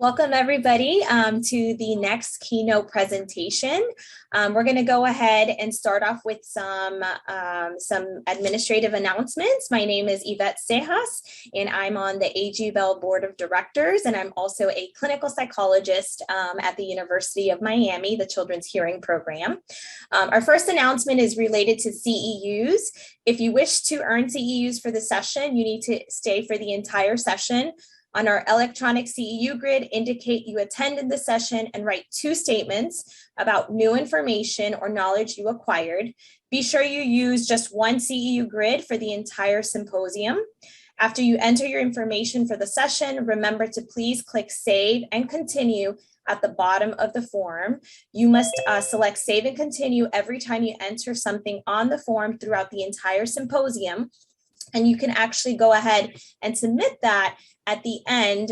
Welcome everybody to the next keynote presentation. We're going to go ahead and start off with some administrative announcements. My name is Yvette Cejas, and I'm on the AGVEL Board of Directors, and I'm also a clinical psychologist at the University of Miami, the Children's Hearing Program. Our first announcement is related to CEUs. If you wish to earn CEUs for the session, you need to stay for the entire session. On our electronic CEU grid, indicate you attended the session and write 2 statements about new information or knowledge you acquired. Be sure you use just 1 CEU grid for the entire symposium. After you enter your information for the session, remember to please click Save and Continue at the bottom of the form. You must select Save and Continue every time you enter something on the form throughout the entire symposium. And you can actually go ahead and submit that at the end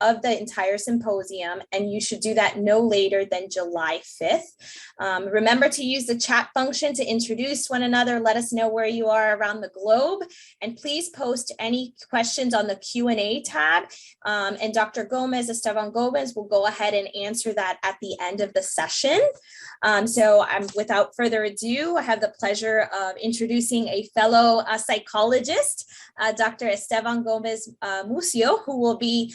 of the entire symposium, and you should do that no later than July 5th. Remember to use the chat function to introduce one another, let us know where you are around the globe, and please post any questions on the Q&A tab, and Dr. Esteban Gomez will go ahead and answer that at the end of the session. Without further ado, I have the pleasure of introducing a fellow psychologist, Dr. Esteban Gomez Mucio, who will be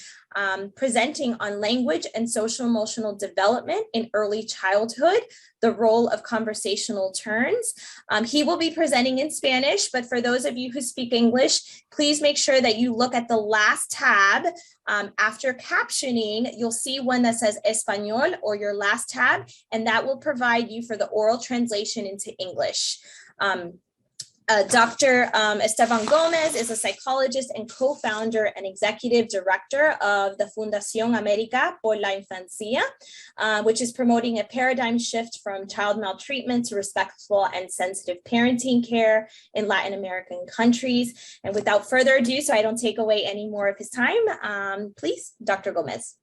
presenting on language and social emotional development in early childhood, the role of conversational turns. He will be presenting in Spanish, but for those of you who speak English, please make sure that you look at the last tab. After captioning, you'll see one that says Español, or your last tab, and that will provide you for the oral translation into English. Dr. Esteban Gomez is a psychologist and co-founder and executive director of the Fundación América por la Infancia, which is promoting a paradigm shift from child maltreatment to respectful and sensitive parenting care in Latin American countries. And without further ado, so I don't take away any more of his time, please, Dr. Gomez.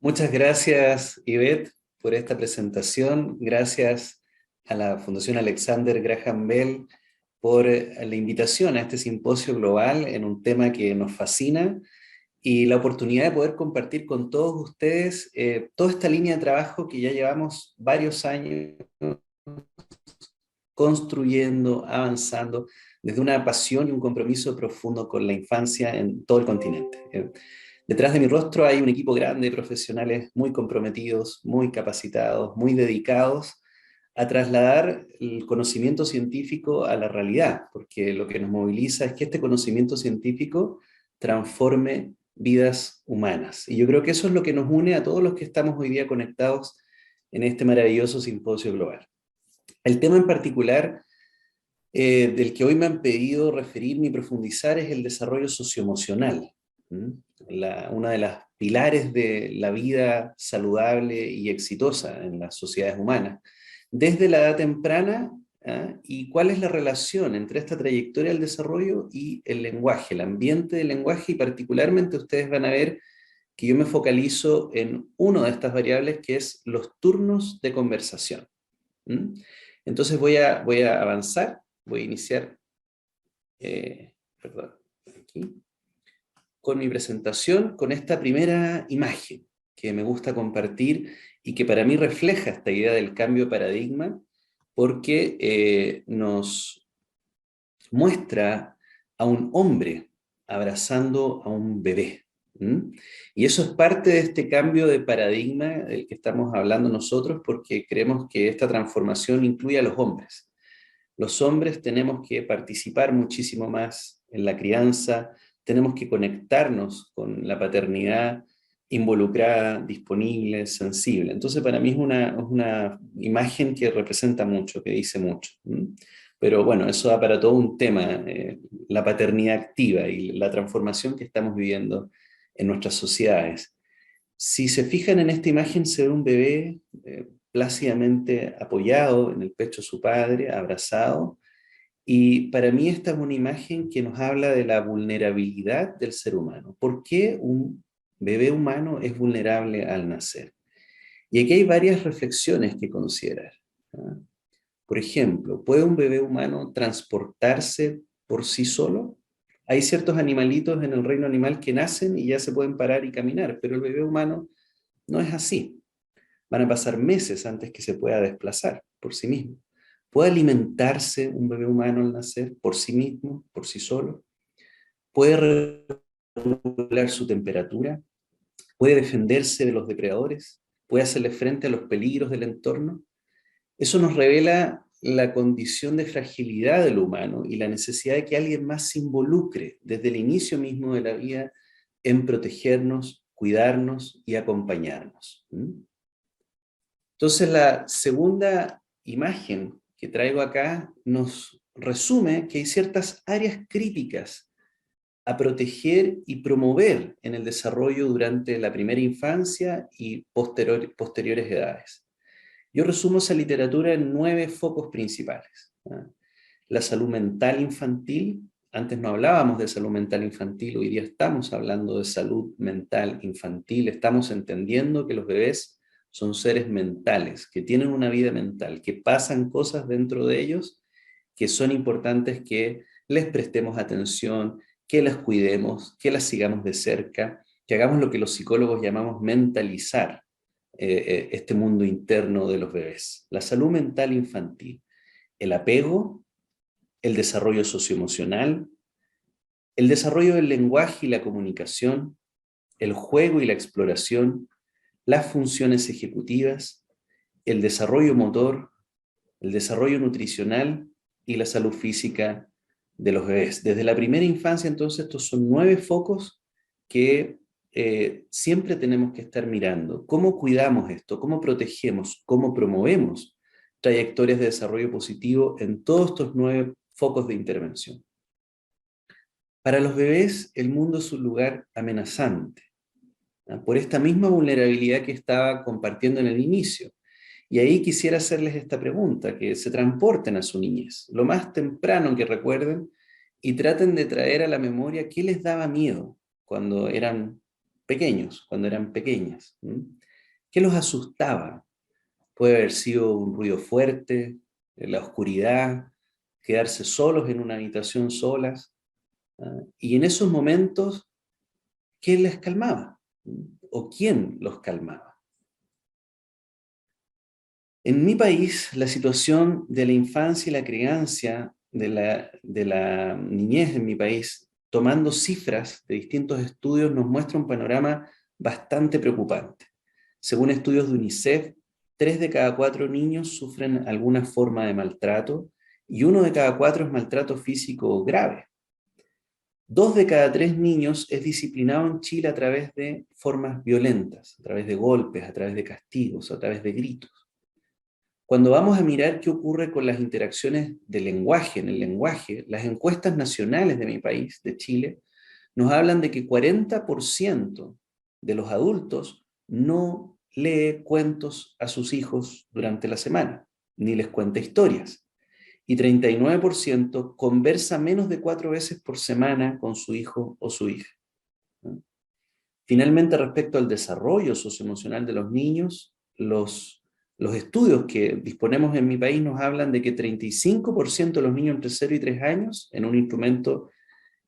Muchas gracias, Yvette, por esta presentación. Gracias a la Fundación Alexander Graham Bell por la invitación a este simposio global en un tema que nos fascina y la oportunidad de poder compartir con todos ustedes toda esta línea de trabajo que ya llevamos varios años construyendo, avanzando desde una pasión y un compromiso profundo con la infancia en todo el continente. Detrás de mi rostro hay un equipo grande de profesionales muy comprometidos, muy capacitados, muy dedicados a trasladar el conocimiento científico a la realidad, porque lo que nos moviliza es que este conocimiento científico transforme vidas humanas. Y yo creo que eso es lo que nos une a todos los que estamos hoy día conectados en este maravilloso simposio global. El tema en particular del que hoy me han pedido referirme y profundizar es el desarrollo socioemocional, una de las pilares de la vida saludable y exitosa en las sociedades humanas. Desde la edad temprana, y cuál es la relación entre esta trayectoria del desarrollo y el lenguaje, el ambiente del lenguaje, y particularmente ustedes van a ver que yo me focalizo en una de estas variables, que es los turnos de conversación. Entonces voy a avanzar, voy a iniciar aquí, con mi presentación, con esta primera imagen que me gusta compartir y que para mí refleja esta idea del cambio de paradigma, porque nos muestra a un hombre abrazando a un bebé. Y eso es parte de este cambio de paradigma del que estamos hablando nosotros, porque creemos que esta transformación incluye a los hombres. Los hombres tenemos que participar muchísimo más en la crianza, tenemos que conectarnos con la paternidad involucrada, disponible, sensible. Entonces para mí es una imagen que representa mucho, que dice mucho. Pero bueno, eso da para todo un tema, la paternidad activa y la transformación que estamos viviendo en nuestras sociedades. Si se fijan en esta imagen, se ve un bebé plácidamente apoyado en el pecho de su padre, abrazado, y para mí esta es una imagen que nos habla de la vulnerabilidad del ser humano. ¿Por qué un bebé humano es vulnerable al nacer? Y aquí hay varias reflexiones que considerar. Por ejemplo, ¿puede un bebé humano transportarse por sí solo? Hay ciertos animalitos en el reino animal que nacen y ya se pueden parar y caminar, pero el bebé humano no es así. Van a pasar meses antes que se pueda desplazar por sí mismo. ¿Puede alimentarse un bebé humano al nacer por sí mismo, por sí solo? ¿Puede regular su temperatura? ¿Puede defenderse de los depredadores? ¿Puede hacerle frente a los peligros del entorno? Eso nos revela la condición de fragilidad del humano y la necesidad de que alguien más se involucre desde el inicio mismo de la vida en protegernos, cuidarnos y acompañarnos. Entonces, la segunda imagen que traigo acá nos resume que hay ciertas áreas críticas a proteger y promover en el desarrollo durante la primera infancia y posteriores edades. Yo resumo esa literatura en 9 focos principales. La salud mental infantil. Antes no hablábamos de salud mental infantil, hoy día estamos hablando de salud mental infantil. Estamos entendiendo que los bebés son seres mentales, que tienen una vida mental, que pasan cosas dentro de ellos, que son importantes que les prestemos atención, que las cuidemos, que las sigamos de cerca, que hagamos lo que los psicólogos llamamos mentalizar este mundo interno de los bebés. La salud mental infantil, el apego, el desarrollo socioemocional, el desarrollo del lenguaje y la comunicación, el juego y la exploración, las funciones ejecutivas, el desarrollo motor, el desarrollo nutricional y la salud física de los bebés. Desde la primera infancia, entonces, estos son 9 focos que siempre tenemos que estar mirando. ¿Cómo cuidamos esto? ¿Cómo protegemos? ¿Cómo promovemos trayectorias de desarrollo positivo en todos estos 9 focos de intervención? Para los bebés, el mundo es un lugar amenazante, ¿no? Por esta misma vulnerabilidad que estaba compartiendo en el inicio. Y ahí quisiera hacerles esta pregunta, que se transporten a su niñez, lo más temprano que recuerden, y traten de traer a la memoria qué les daba miedo cuando eran pequeños, cuando eran pequeñas. ¿Qué los asustaba? Puede haber sido un ruido fuerte, la oscuridad, quedarse solos en una habitación solas. Y en esos momentos, ¿qué les calmaba? ¿O quién los calmaba? En mi país, la situación de la infancia y la crianza, de la niñez en mi país, tomando cifras de distintos estudios, nos muestra un panorama bastante preocupante. Según estudios de UNICEF, 3 de cada 4 niños sufren alguna forma de maltrato y 1 de cada 4 es maltrato físico grave. 2 de cada 3 niños es disciplinado en Chile a través de formas violentas, a través de golpes, a través de castigos, a través de gritos. Cuando vamos a mirar qué ocurre con las interacciones del lenguaje, en el lenguaje, las encuestas nacionales de mi país, de Chile, nos hablan de que 40% de los adultos no lee cuentos a sus hijos durante la semana, ni les cuenta historias. Y 39% conversa menos de 4 veces por semana con su hijo o su hija. Finalmente, respecto al desarrollo socioemocional de los niños, los estudios que disponemos en mi país nos hablan de que 35% de los niños entre 0 y 3 años, en un instrumento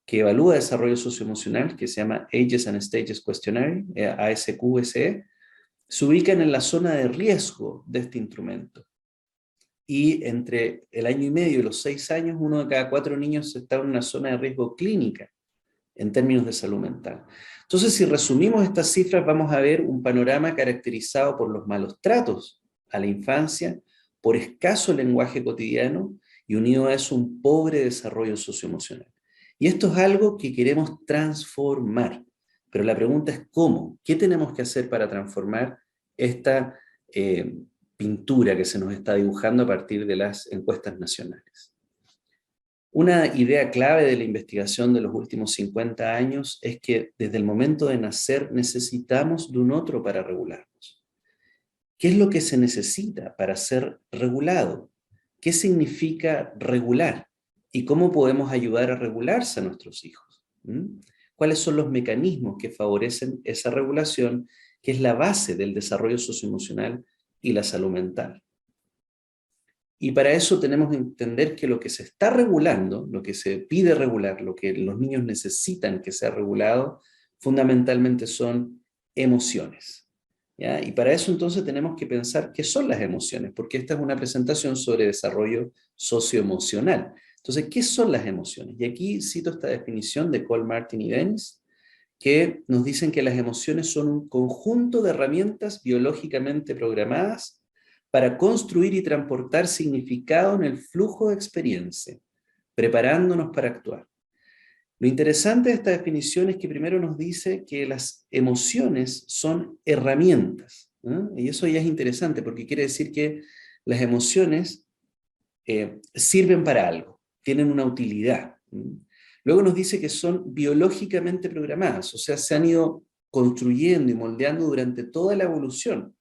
que evalúa desarrollo socioemocional, que se llama Ages and Stages Questionnaire, ASQSE, se ubican en la zona de riesgo de este instrumento. Y entre el año y medio y los 6 años, 1 de cada 4 niños está en una zona de riesgo clínica en términos de salud mental. Entonces, si resumimos estas cifras, vamos a ver un panorama caracterizado por los malos tratos a la infancia, por escaso lenguaje cotidiano y unido a eso un pobre desarrollo socioemocional. Y esto es algo que queremos transformar, pero la pregunta es ¿cómo? ¿Qué tenemos que hacer para transformar esta pintura que se nos está dibujando a partir de las encuestas nacionales? Una idea clave de la investigación de los últimos 50 años es que desde el momento de nacer necesitamos de un otro para regularnos. ¿Qué es lo que se necesita para ser regulado? ¿Qué significa regular? ¿Y cómo podemos ayudar a regularse a nuestros hijos? ¿Cuáles son los mecanismos que favorecen esa regulación, que es la base del desarrollo socioemocional y la salud mental? Y para eso tenemos que entender que lo que se está regulando, lo que se pide regular, lo que los niños necesitan que sea regulado, fundamentalmente son emociones. ¿Ya? Y para eso entonces tenemos que pensar qué son las emociones, porque esta es una presentación sobre desarrollo socioemocional. Entonces, ¿qué son las emociones? Y aquí cito esta definición de Cole, Martin y Dennis, que nos dicen que las emociones son un conjunto de herramientas biológicamente programadas para construir y transportar significado en el flujo de experiencia, preparándonos para actuar. Lo interesante de esta definición es que primero nos dice que las emociones son herramientas, ¿no? Y eso ya es interesante porque quiere decir que las emociones sirven para algo, tienen una utilidad. Luego nos dice que son biológicamente programadas, o sea, se han ido construyendo y moldeando durante toda la evolución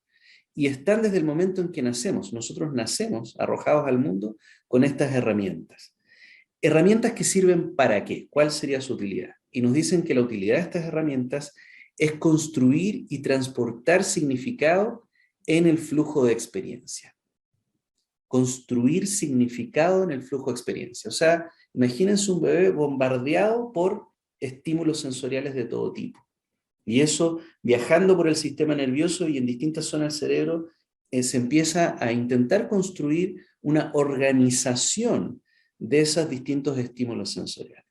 y están desde el momento en que nacemos. Nosotros nacemos arrojados al mundo con estas herramientas. ¿Herramientas que sirven para qué? ¿Cuál sería su utilidad? Y nos dicen que la utilidad de estas herramientas es construir y transportar significado en el flujo de experiencia. Construir significado en el flujo de experiencia. O sea, imagínense un bebé bombardeado por estímulos sensoriales de todo tipo. Y eso, viajando por el sistema nervioso y en distintas zonas del cerebro, se empieza a intentar construir una organización de esos distintos estímulos sensoriales.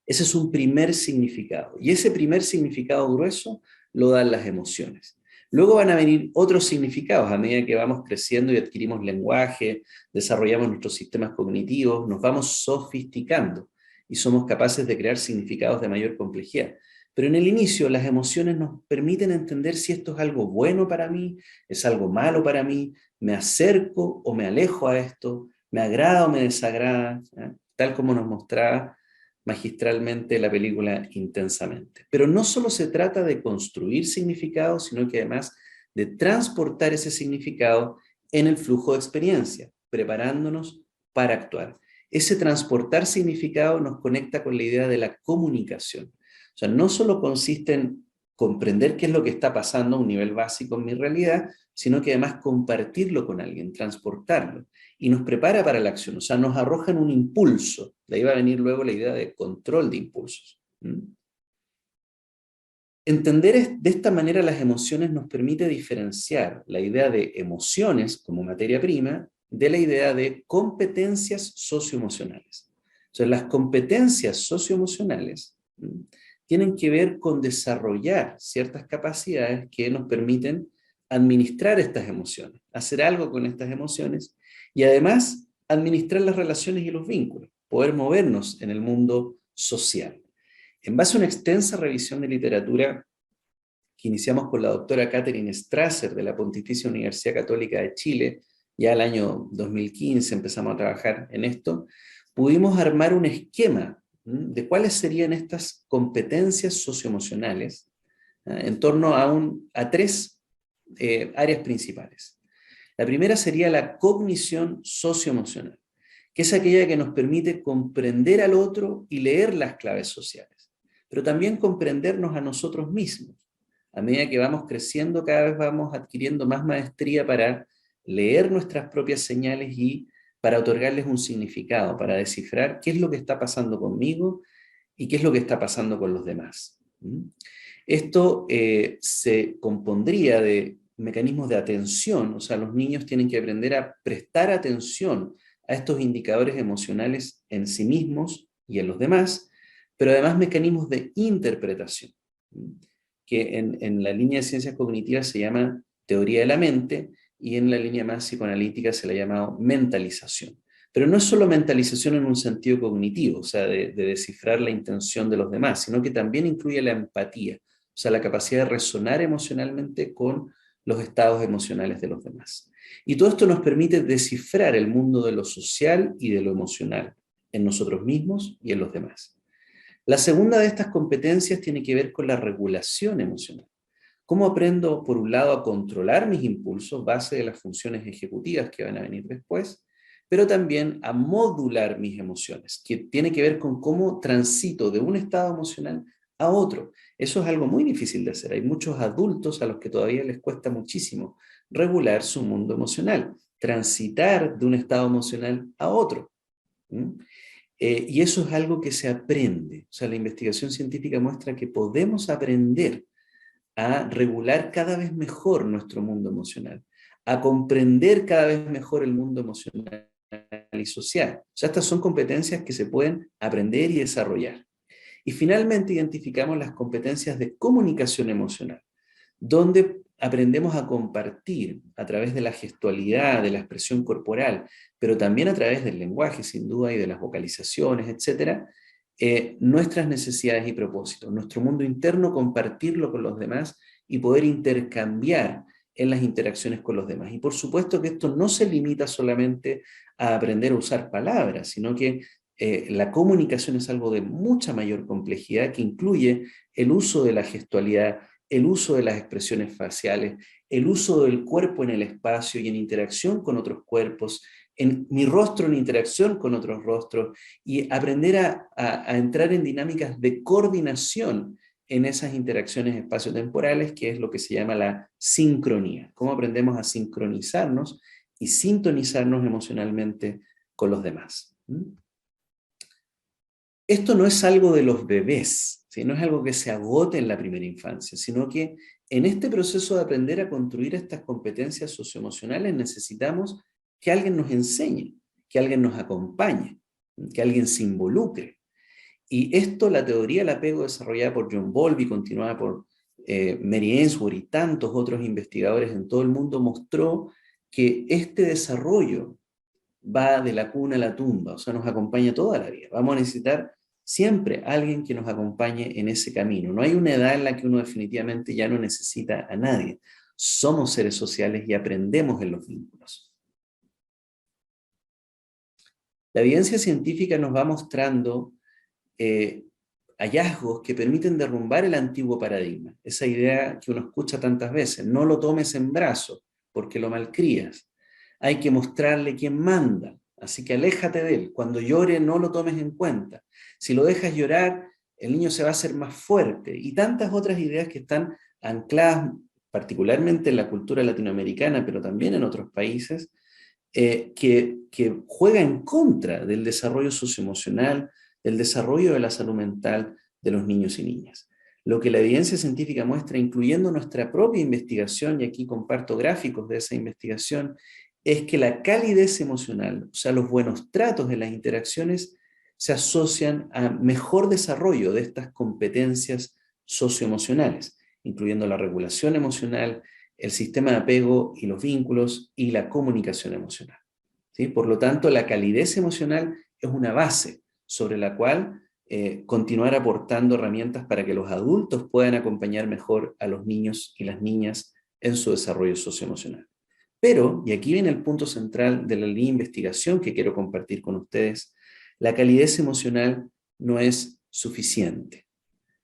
Ese es un primer significado. Y ese primer significado grueso lo dan las emociones. Luego van a venir otros significados a medida que vamos creciendo y adquirimos lenguaje, desarrollamos nuestros sistemas cognitivos, nos vamos sofisticando y somos capaces de crear significados de mayor complejidad. Pero en el inicio las emociones nos permiten entender si esto es algo bueno para mí, es algo malo para mí, me acerco o me alejo a esto, me agrada o me desagrada, ¿eh? Tal como nos mostraba magistralmente la película Intensamente. Pero no solo se trata de construir significados, sino que además de transportar ese significado en el flujo de experiencia, preparándonos para actuar. Ese transportar significado nos conecta con la idea de la comunicación. O sea, no solo consiste en comprender qué es lo que está pasando a un nivel básico en mi realidad, sino que además compartirlo con alguien, transportarlo, y nos prepara para la acción, o sea, nos arrojan un impulso. De ahí va a venir luego la idea de control de impulsos. Entender de esta manera las emociones nos permite diferenciar la idea de emociones como materia prima de la idea de competencias socioemocionales. O sea, las competencias socioemocionales tienen que ver con desarrollar ciertas capacidades que nos permiten administrar estas emociones, hacer algo con estas emociones y además administrar las relaciones y los vínculos, poder movernos en el mundo social. En base a una extensa revisión de literatura que iniciamos con la doctora Catherine Strasser de la Pontificia Universidad Católica de Chile, ya el año 2015 empezamos a trabajar en esto, pudimos armar un esquema de cuáles serían estas competencias socioemocionales en torno a tres áreas principales. La primera sería la cognición socioemocional, que es aquella que nos permite comprender al otro y leer las claves sociales, pero también comprendernos a nosotros mismos. A medida que vamos creciendo, cada vez vamos adquiriendo más maestría para leer nuestras propias señales y para otorgarles un significado, para descifrar qué es lo que está pasando conmigo y qué es lo que está pasando con los demás. Esto se compondría de mecanismos de atención, o sea, los niños tienen que aprender a prestar atención a estos indicadores emocionales en sí mismos y en los demás, pero además mecanismos de interpretación, que en la línea de ciencias cognitivas se llama teoría de la mente, y en la línea más psicoanalítica se la ha llamado mentalización. Pero no es solo mentalización en un sentido cognitivo, o sea, de descifrar la intención de los demás, sino que también incluye la empatía, o sea, la capacidad de resonar emocionalmente con los estados emocionales de los demás. Y todo esto nos permite descifrar el mundo de lo social y de lo emocional, en nosotros mismos y en los demás. La segunda de estas competencias tiene que ver con la regulación emocional. ¿Cómo aprendo, por un lado, a controlar mis impulsos, base de las funciones ejecutivas que van a venir después, pero también a modular mis emociones, que tiene que ver con cómo transito de un estado emocional a otro? Eso es algo muy difícil de hacer. Hay muchos adultos a los que todavía les cuesta muchísimo regular su mundo emocional. transitar de un estado emocional a otro. Y eso es algo que se aprende. O sea, la investigación científica muestra que podemos aprender a regular cada vez mejor nuestro mundo emocional, a comprender cada vez mejor el mundo emocional y social. O sea, estas son competencias que se pueden aprender y desarrollar. Y finalmente identificamos las competencias de comunicación emocional, donde aprendemos a compartir a través de la gestualidad, de la expresión corporal, pero también a través del lenguaje, sin duda, y de las vocalizaciones, etcétera, nuestras necesidades y propósitos, nuestro mundo interno, compartirlo con los demás y poder intercambiar en las interacciones con los demás. Y por supuesto que esto no se limita solamente a aprender a usar palabras, sino que la comunicación es algo de mucha mayor complejidad que incluye el uso de la gestualidad, el uso de las expresiones faciales, el uso del cuerpo en el espacio y en interacción con otros cuerpos, en mi rostro en interacción con otros rostros, y aprender a entrar en dinámicas de coordinación en esas interacciones espaciotemporales, que es lo que se llama la sincronía. Cómo aprendemos a sincronizarnos y sintonizarnos emocionalmente con los demás. Esto no es algo de los bebés, ¿sí? No es algo que se agote en la primera infancia, sino que en este proceso de aprender a construir estas competencias socioemocionales necesitamos que alguien nos enseñe, que alguien nos acompañe, que alguien se involucre. Y esto, la teoría del apego desarrollada por John Bowlby, continuada por Mary Ainsworth y tantos otros investigadores en todo el mundo, mostró que este desarrollo va de la cuna a la tumba, o sea, nos acompaña toda la vida. Vamos a necesitar siempre alguien que nos acompañe en ese camino. No hay una edad en la que uno definitivamente ya no necesita a nadie. Somos seres sociales y aprendemos en los vínculos. La evidencia científica nos va mostrando hallazgos que permiten derrumbar el antiguo paradigma. Esa idea que uno escucha tantas veces: no lo tomes en brazos porque lo malcrías. Hay que mostrarle quién manda, así que aléjate de él. Cuando llore, no lo tomes en cuenta. Si lo dejas llorar, el niño se va a hacer más fuerte. Y tantas otras ideas que están ancladas particularmente en la cultura latinoamericana, pero también en otros países, que juega en contra del desarrollo socioemocional, del desarrollo de la salud mental de los niños y niñas. Lo que la evidencia científica muestra, incluyendo nuestra propia investigación, y aquí comparto gráficos de esa investigación, es que la calidez emocional, o sea, los buenos tratos en las interacciones, se asocian a mejor desarrollo de estas competencias socioemocionales, incluyendo la regulación emocional, el sistema de apego y los vínculos y la comunicación emocional. ¿Sí? Por lo tanto, la calidez emocional es una base sobre la cual continuar aportando herramientas para que los adultos puedan acompañar mejor a los niños y las niñas en su desarrollo socioemocional. Pero, y aquí viene el punto central de la línea de investigación que quiero compartir con ustedes, la calidez emocional no es suficiente.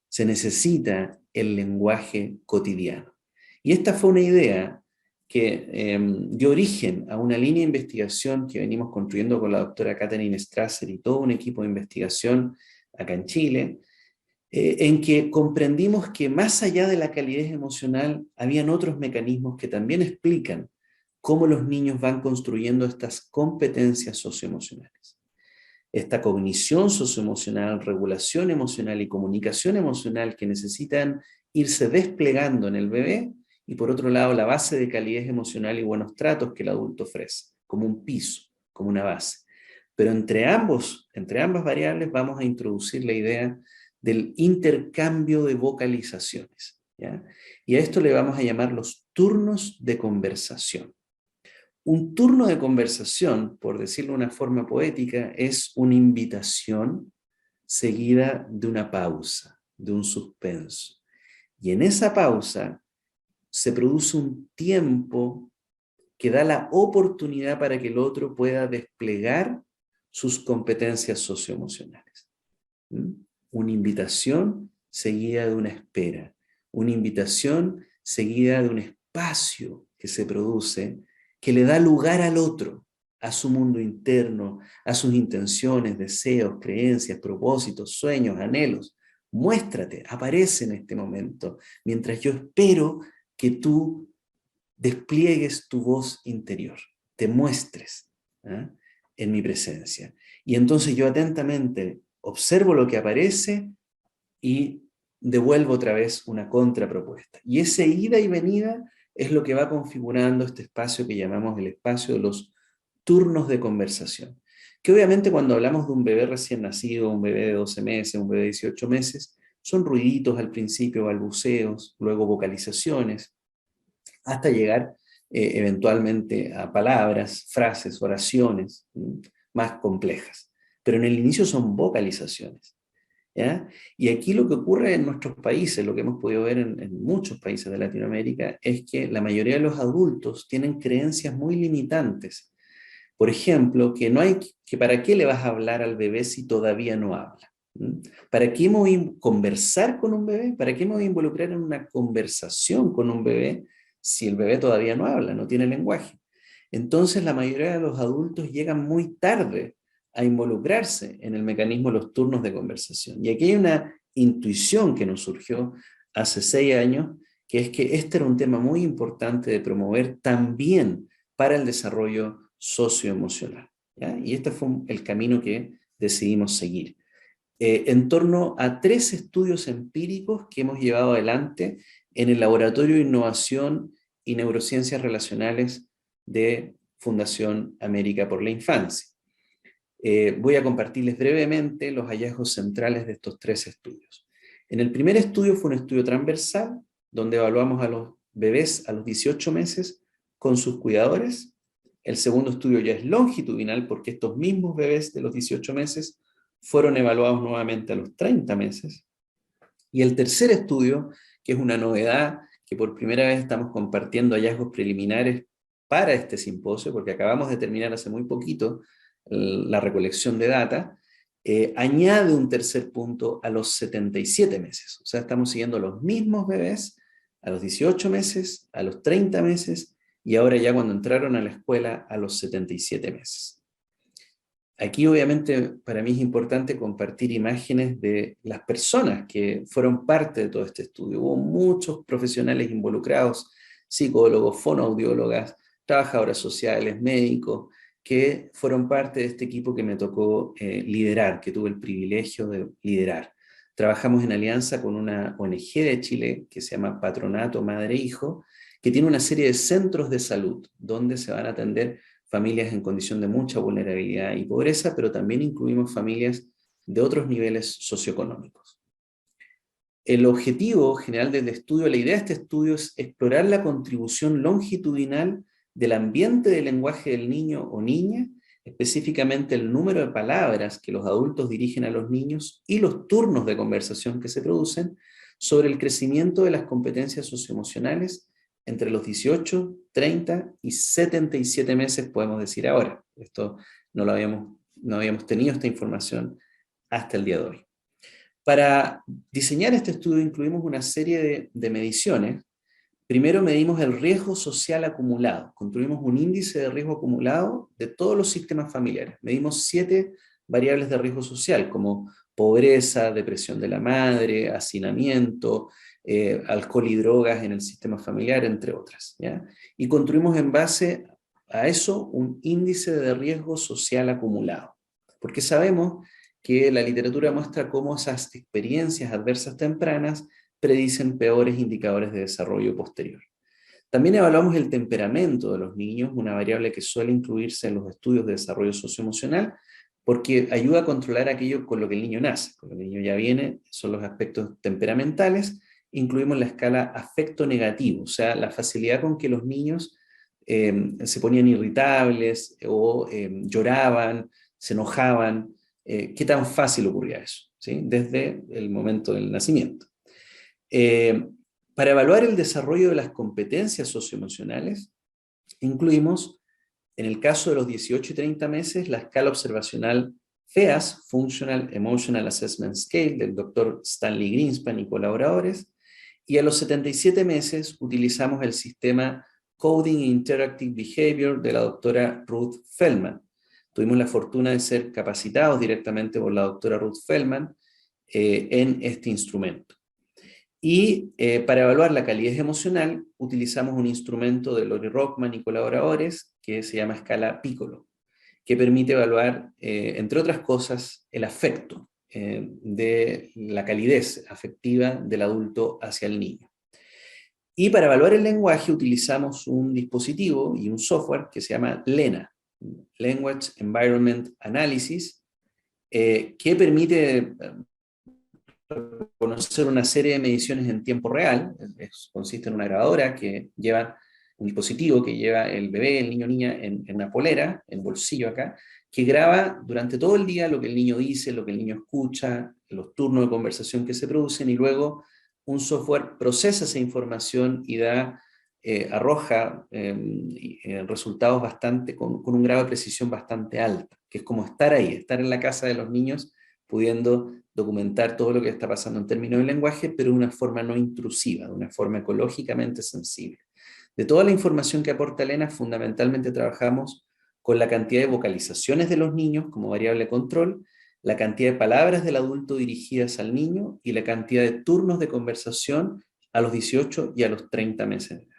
Se necesita el lenguaje cotidiano. Y esta fue una idea que dio origen a una línea de investigación que venimos construyendo con la doctora Katherine Strasser y todo un equipo de investigación acá en Chile, en que comprendimos que más allá de la calidez emocional habían otros mecanismos que también explican cómo los niños van construyendo estas competencias socioemocionales. Esta cognición socioemocional, regulación emocional y comunicación emocional que necesitan irse desplegando en el bebé, y por otro lado la base de calidez emocional y buenos tratos que el adulto ofrece, como un piso, como una base. Pero entre ambas variables vamos a introducir la idea del intercambio de vocalizaciones, ¿ya? Y a esto le vamos a llamar los turnos de conversación. Un turno de conversación, por decirlo de una forma poética, es una invitación seguida de una pausa, de un suspenso. Y en esa pausa se produce un tiempo que da la oportunidad para que el otro pueda desplegar sus competencias socioemocionales. Una invitación seguida de una espera, una invitación seguida de un espacio que se produce, que le da lugar al otro, a su mundo interno, a sus intenciones, deseos, creencias, propósitos, sueños, anhelos. Muéstrate, aparece en este momento, mientras yo espero que tú despliegues tu voz interior. te muestres, ¿ah?, en mi presencia. Y entonces yo atentamente observo lo que aparece y devuelvo otra vez una contrapropuesta. Y ese ida y venida es lo que va configurando este espacio que llamamos el espacio de los turnos de conversación. Que obviamente cuando hablamos de un bebé recién nacido, un bebé de 12 meses, un bebé de 18 meses, son ruiditos al principio, balbuceos, luego vocalizaciones, hasta llegar eventualmente a palabras, frases, oraciones más complejas. Pero en el inicio son vocalizaciones, ¿ya? Y aquí lo que ocurre en nuestros países, lo que hemos podido ver en muchos países de Latinoamérica, es que la mayoría de los adultos tienen creencias muy limitantes. Por ejemplo, que para qué le vas a hablar al bebé si todavía no habla. ¿Mm? ¿Para qué me voy a conversar con un bebé? ¿Para qué me voy a involucrar en una conversación con un bebé si el bebé todavía no habla, no tiene lenguaje? Entonces la mayoría de los adultos llegan muy tarde a involucrarse en el mecanismo de los turnos de conversación. Y aquí hay una intuición que nos surgió hace 6 años, que es que este era un tema muy importante de promover también para el desarrollo socioemocional, ¿ya? Y este fue el camino que decidimos seguir. En torno a 3 estudios empíricos que hemos llevado adelante en el Laboratorio de Innovación y Neurociencias Relacionales de Fundación América por la Infancia. Voy a compartirles brevemente los hallazgos centrales de estos 3 estudios. En el primer estudio fue un estudio transversal, donde evaluamos a los bebés a los 18 meses con sus cuidadores. El segundo estudio ya es longitudinal, porque estos mismos bebés de los 18 meses fueron evaluados nuevamente a los 30 meses. Y el tercer estudio, que es una novedad, que por primera vez estamos compartiendo hallazgos preliminares para este simposio, porque acabamos de terminar hace muy poquito la recolección de data, añade un tercer punto a los 77 meses. O sea, estamos siguiendo los mismos bebés a los 18 meses, a los 30 meses, y ahora ya cuando entraron a la escuela a los 77 meses. Aquí obviamente para mí es importante compartir imágenes de las personas que fueron parte de todo este estudio. Hubo muchos profesionales involucrados, psicólogos, fonoaudiólogas, trabajadoras sociales, médicos, que fueron parte de este equipo que me tocó liderar, que tuve el privilegio de liderar. Trabajamos en alianza con una ONG de Chile que se llama Patronato Madre Hijo, que tiene una serie de centros de salud donde se van a atender familias en condición de mucha vulnerabilidad y pobreza, pero también incluimos familias de otros niveles socioeconómicos. El objetivo general del estudio, la idea de este estudio es explorar la contribución longitudinal del ambiente del lenguaje del niño o niña, específicamente el número de palabras que los adultos dirigen a los niños y los turnos de conversación que se producen sobre el crecimiento de las competencias socioemocionales entre los 18, 30 y 77 meses, podemos decir ahora. Esto no habíamos tenido esta información hasta el día de hoy. Para diseñar este estudio incluimos una serie de mediciones. Primero medimos el riesgo social acumulado. Construimos un índice de riesgo acumulado de todos los sistemas familiares. Medimos 7 variables de riesgo social, como pobreza, depresión de la madre, hacinamiento, alcohol y drogas en el sistema familiar, entre otras, ¿ya? Y construimos en base a eso un índice de riesgo social acumulado. Porque sabemos que la literatura muestra cómo esas experiencias adversas tempranas predicen peores indicadores de desarrollo posterior. También evaluamos el temperamento de los niños, una variable que suele incluirse en los estudios de desarrollo socioemocional, porque ayuda a controlar aquello con lo que el niño nace. Con lo que el niño ya viene, son los aspectos temperamentales. Incluimos la escala afecto negativo, o sea, la facilidad con que los niños se ponían irritables o lloraban, se enojaban. ¿Qué tan fácil ocurría eso? ¿Sí? Desde el momento del nacimiento. Para evaluar el desarrollo de las competencias socioemocionales, incluimos, en el caso de los 18 y 30 meses, la escala observacional FEAS, Functional Emotional Assessment Scale, del Dr. Stanley Greenspan y colaboradores, y a los 77 meses utilizamos el sistema Coding Interactive Behavior de la doctora Ruth Feldman. Tuvimos la fortuna de ser capacitados directamente por la doctora Ruth Feldman en este instrumento. Y para evaluar la calidez emocional, utilizamos un instrumento de Lori Rockman y colaboradores que se llama escala Piccolo, que permite evaluar, entre otras cosas, el afecto, de la calidez afectiva del adulto hacia el niño. Y para evaluar el lenguaje utilizamos un dispositivo y un software que se llama LENA, Language Environment Analysis, que permite conocer una serie de mediciones en tiempo real. Consiste en una grabadora que lleva un dispositivo que lleva el bebé, el niño o niña en una polera, en bolsillo acá, que graba durante todo el día lo que el niño dice, lo que el niño escucha, los turnos de conversación que se producen, y luego un software procesa esa información y arroja resultados con un grado de precisión bastante alto, que es como estar ahí, estar en la casa de los niños, pudiendo documentar todo lo que está pasando en términos de lenguaje, pero de una forma no intrusiva, de una forma ecológicamente sensible. De toda la información que aporta Elena, fundamentalmente trabajamos con la cantidad de vocalizaciones de los niños como variable de control, la cantidad de palabras del adulto dirigidas al niño y la cantidad de turnos de conversación a los 18 y a los 30 meses de edad.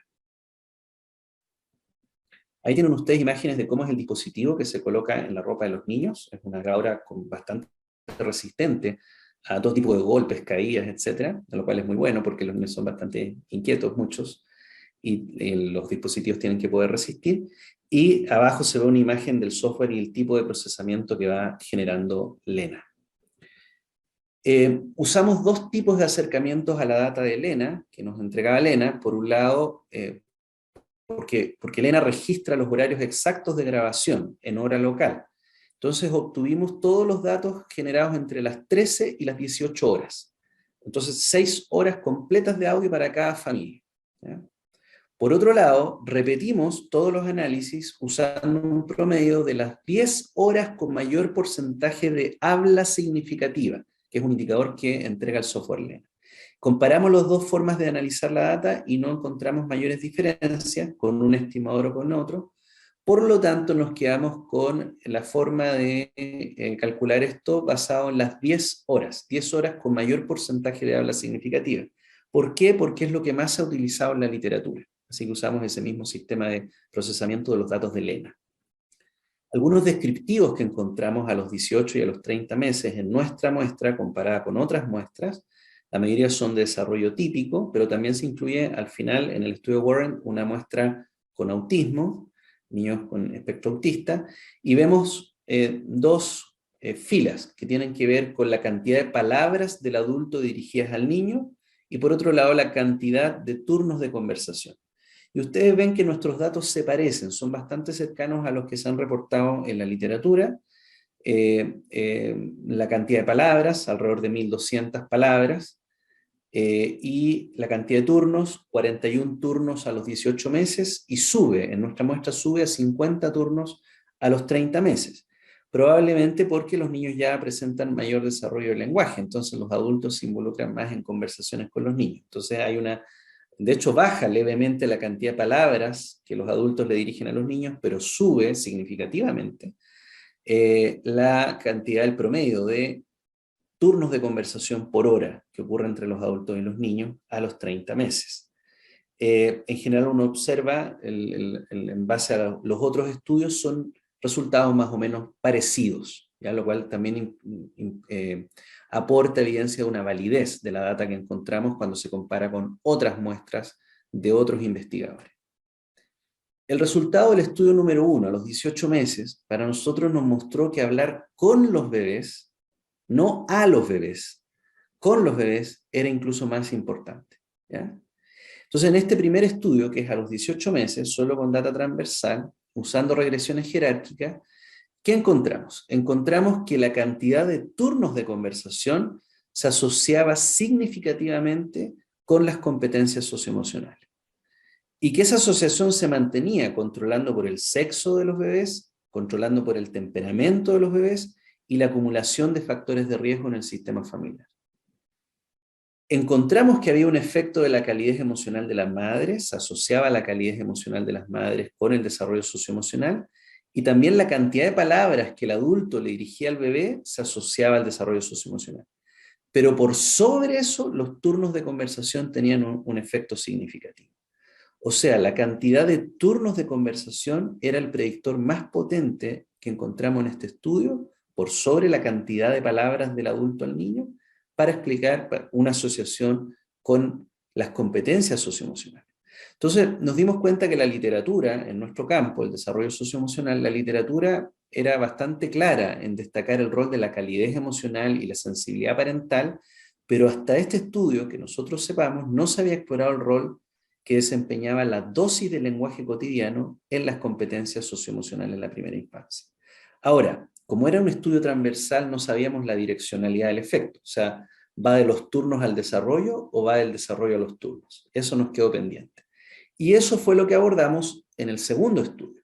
Ahí tienen ustedes imágenes de cómo es el dispositivo que se coloca en la ropa de los niños. Es una grabadora bastante resistente a todo tipo de golpes, caídas, etcétera, lo cual es muy bueno porque los niños son bastante inquietos, muchos, y los dispositivos tienen que poder resistir. Y abajo se ve una imagen del software y el tipo de procesamiento que va generando Lena. Usamos dos tipos de acercamientos a la data de Lena, que nos entregaba Lena. Por un lado, porque Lena registra los horarios exactos de grabación en hora local. Entonces obtuvimos todos los datos generados entre las 13 y las 18 horas. Entonces 6 horas completas de audio para cada familia, ¿ya? Por otro lado, repetimos todos los análisis usando un promedio de las 10 horas con mayor porcentaje de habla significativa, que es un indicador que entrega el software Lena. Comparamos las dos formas de analizar la data y no encontramos mayores diferencias con un estimador o con otro. Por lo tanto, nos quedamos con la forma de calcular esto basado en las 10 horas con mayor porcentaje de habla significativa. ¿Por qué? Porque es lo que más se ha utilizado en la literatura. Así que usamos ese mismo sistema de procesamiento de los datos de Lena. Algunos descriptivos que encontramos a los 18 y a los 30 meses en nuestra muestra comparada con otras muestras, la mayoría son de desarrollo típico, pero también se incluye al final en el estudio Warren una muestra con autismo, niños con espectro autista, y vemos dos filas que tienen que ver con la cantidad de palabras del adulto dirigidas al niño, y por otro lado la cantidad de turnos de conversación. Y ustedes ven que nuestros datos se parecen, son bastante cercanos a los que se han reportado en la literatura. La cantidad de palabras, alrededor de 1200 palabras, y la cantidad de turnos, 41 turnos a los 18 meses, y en nuestra muestra sube a 50 turnos a los 30 meses. Probablemente porque los niños ya presentan mayor desarrollo del lenguaje, entonces los adultos se involucran más en conversaciones con los niños. Entonces de hecho baja levemente la cantidad de palabras que los adultos le dirigen a los niños, pero sube significativamente la cantidad del promedio de turnos de conversación por hora que ocurre entre los adultos y los niños a los 30 meses. En general uno observa, en base a los otros estudios, son resultados más o menos parecidos, ¿ya? Lo cual también aporta evidencia de una validez de la data que encontramos cuando se compara con otras muestras de otros investigadores. El resultado del estudio número 1, a los 18 meses, para nosotros nos mostró que hablar con los bebés, no a los bebés, con los bebés era incluso más importante, ¿ya? Entonces, en este primer estudio, que es a los 18 meses, solo con data transversal, usando regresiones jerárquicas, ¿qué encontramos? Encontramos que la cantidad de turnos de conversación se asociaba significativamente con las competencias socioemocionales. Y que esa asociación se mantenía controlando por el sexo de los bebés, controlando por el temperamento de los bebés y la acumulación de factores de riesgo en el sistema familiar. Encontramos que había un efecto de la calidez emocional de las madres, se asociaba la calidez emocional de las madres con el desarrollo socioemocional, y también la cantidad de palabras que el adulto le dirigía al bebé se asociaba al desarrollo socioemocional. pero por sobre eso los turnos de conversación tenían un efecto significativo. O sea, la cantidad de turnos de conversación era el predictor más potente que encontramos en este estudio, por sobre la cantidad de palabras del adulto al niño, para explicar una asociación con las competencias socioemocionales. Entonces nos dimos cuenta que la literatura, en nuestro campo, el desarrollo socioemocional, la literatura era bastante clara en destacar el rol de la calidez emocional y la sensibilidad parental, pero hasta este estudio, que nosotros sepamos, no se había explorado el rol que desempeñaba la dosis de lenguaje cotidiano en las competencias socioemocionales en la primera infancia. Ahora, como era un estudio transversal, no sabíamos la direccionalidad del efecto, o sea, ¿va de los turnos al desarrollo o va del desarrollo a los turnos? Eso nos quedó pendiente. Y eso fue lo que abordamos en el segundo estudio,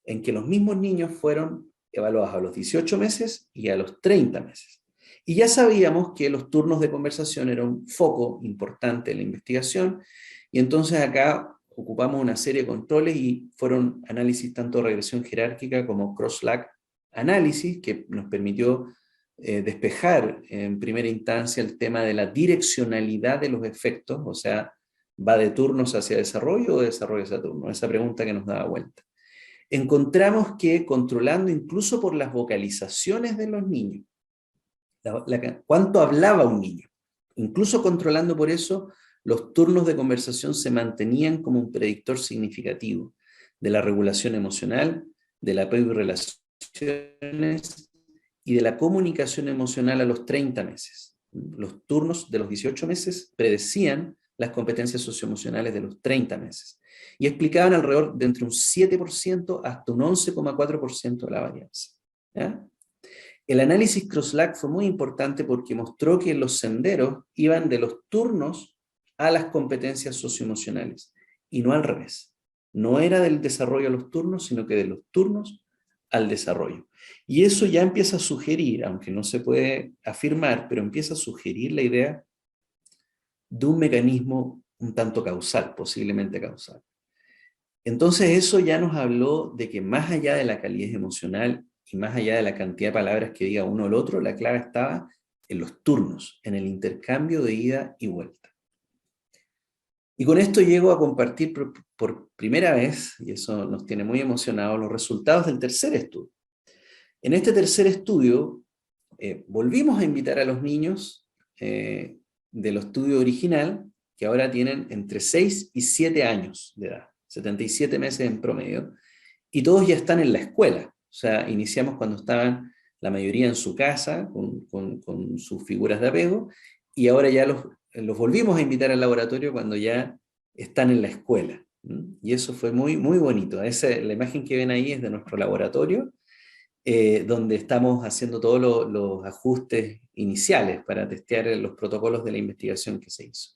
en que los mismos niños fueron evaluados a los 18 meses y a los 30 meses. Y ya sabíamos que los turnos de conversación eran un foco importante en la investigación, y entonces acá ocupamos una serie de controles y fueron análisis tanto de regresión jerárquica como cross-lag análisis, que nos permitió despejar en primera instancia el tema de la direccionalidad de los efectos, o sea, ¿va de turnos hacia desarrollo o de desarrollo hacia turnos? Esa pregunta que nos daba vuelta. Encontramos que controlando incluso por las vocalizaciones de los niños, cuánto hablaba un niño, incluso controlando por eso, los turnos de conversación se mantenían como un predictor significativo de la regulación emocional, del apego y relaciones y de la comunicación emocional a los 30 meses. Los turnos de los 18 meses predecían las competencias socioemocionales de los 30 meses y explicaban alrededor de entre un 7% hasta un 11,4% de la varianza. ¿Ya? El análisis cross-lag fue muy importante porque mostró que los senderos iban de los turnos a las competencias socioemocionales y no al revés. No era del desarrollo a los turnos, sino que de los turnos al desarrollo. Y eso ya empieza a sugerir, aunque no se puede afirmar, pero empieza a sugerir la idea de un mecanismo un tanto causal, posiblemente causal. Entonces eso ya nos habló de que más allá de la calidez emocional y más allá de la cantidad de palabras que diga uno o el otro, la clave estaba en los turnos, en el intercambio de ida y vuelta. Y con esto llego a compartir por primera vez, y eso nos tiene muy emocionados, los resultados del tercer estudio. En este tercer estudio volvimos a invitar a los niños del estudio original, que ahora tienen entre 6 y 7 años de edad, 77 meses en promedio, y todos ya están en la escuela. O sea, iniciamos cuando estaban la mayoría en su casa, con sus figuras de apego, y ahora ya los volvimos a invitar al laboratorio cuando ya están en la escuela. Y eso fue muy, muy bonito. La imagen que ven ahí es de nuestro laboratorio, donde estamos haciendo todos los ajustes iniciales para testear los protocolos de la investigación que se hizo.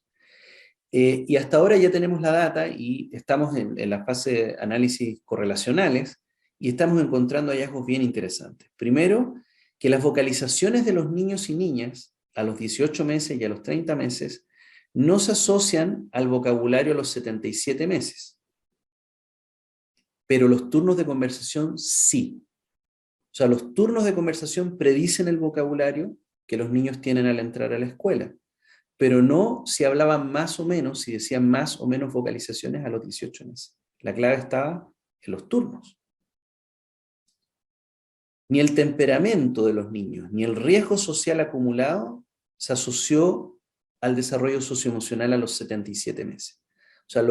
Y hasta ahora ya tenemos la data y estamos en la fase de análisis correlacionales y estamos encontrando hallazgos bien interesantes. Primero, que las vocalizaciones de los niños y niñas a los 18 meses y a los 30 meses no se asocian al vocabulario a los 77 meses, pero los turnos de conversación sí. O sea, los turnos de conversación predicen el vocabulario que los niños tienen al entrar a la escuela, pero no si hablaban más o menos, si decían más o menos vocalizaciones a los 18 meses. La clave estaba en los turnos. Ni el temperamento de los niños, ni el riesgo social acumulado se asoció al desarrollo socioemocional a los 77 meses. O sea,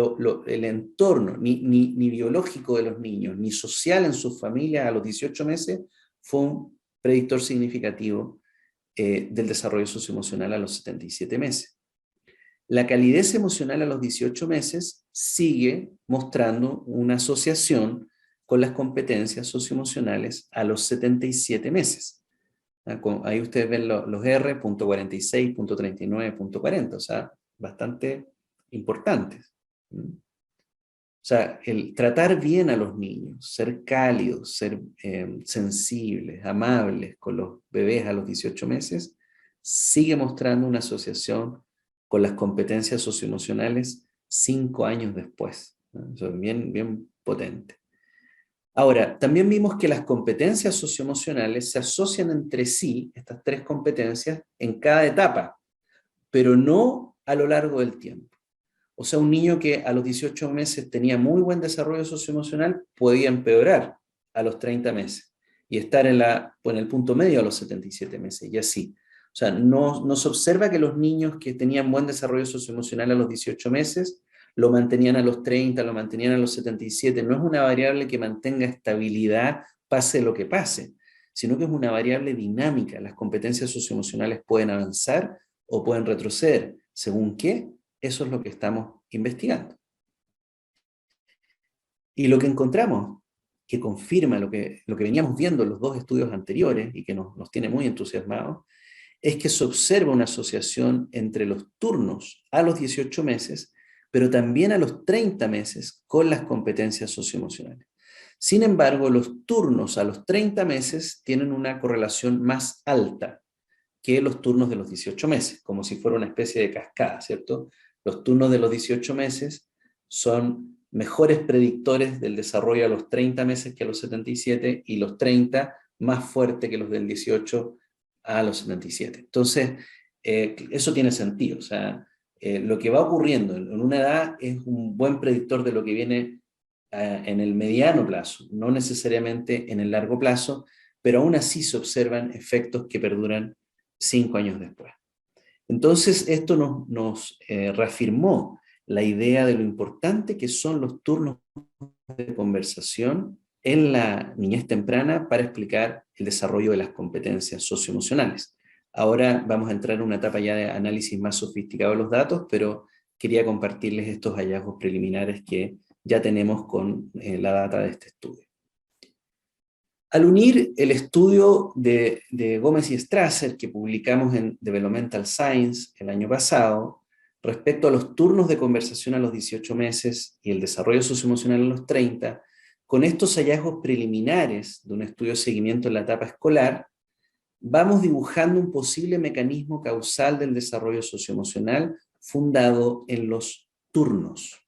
el entorno, ni biológico de los niños, ni social en sus familias a los 18 meses, fue un predictor significativo del desarrollo socioemocional a los 77 meses. La calidez emocional a los 18 meses sigue mostrando una asociación con las competencias socioemocionales a los 77 meses. Ahí ustedes ven los R, punto 46, punto 39, punto 40, o sea, bastante importantes. O sea, el tratar bien a los niños, ser cálidos, ser sensibles, amables con los bebés a los 18 meses, sigue mostrando una asociación con las competencias socioemocionales 5 años después. Eso es bien, bien potente. Ahora, también vimos que las competencias socioemocionales se asocian entre sí, estas tres competencias, en cada etapa pero no a lo largo del tiempo. O sea, un niño que a los 18 meses tenía muy buen desarrollo socioemocional podía empeorar a los 30 meses y estar en el punto medio a los 77 meses, y así. O sea, no se observa que los niños que tenían buen desarrollo socioemocional a los 18 meses lo mantenían a los 30, lo mantenían a los 77. No es una variable que mantenga estabilidad pase lo que pase, sino que es una variable dinámica. Las competencias socioemocionales pueden avanzar o pueden retroceder. ¿Según qué? Eso es lo que estamos investigando. Y lo que encontramos, que confirma lo que veníamos viendo en los dos estudios anteriores y que nos tiene muy entusiasmados, es que se observa una asociación entre los turnos a los 18 meses, pero también a los 30 meses con las competencias socioemocionales. Sin embargo, los turnos a los 30 meses tienen una correlación más alta que los turnos de los 18 meses, como si fuera una especie de cascada, ¿cierto? Los turnos de los 18 meses son mejores predictores del desarrollo a los 30 meses que a los 77, y los 30 más fuerte que los del 18 a los 77. Entonces, eso tiene sentido. O sea, lo que va ocurriendo en una edad es un buen predictor de lo que viene en el mediano plazo, no necesariamente en el largo plazo, pero aún así se observan efectos que perduran 5 años después. Entonces, esto nos reafirmó la idea de lo importante que son los turnos de conversación en la niñez temprana para explicar el desarrollo de las competencias socioemocionales. Ahora vamos a entrar en una etapa ya de análisis más sofisticado de los datos, pero quería compartirles estos hallazgos preliminares que ya tenemos con la data de este estudio. Al unir el estudio de Gómez y Strasser, que publicamos en Developmental Science el año pasado, respecto a los turnos de conversación a los 18 meses y el desarrollo socioemocional a los 30, con estos hallazgos preliminares de un estudio de seguimiento en la etapa escolar, vamos dibujando un posible mecanismo causal del desarrollo socioemocional fundado en los turnos,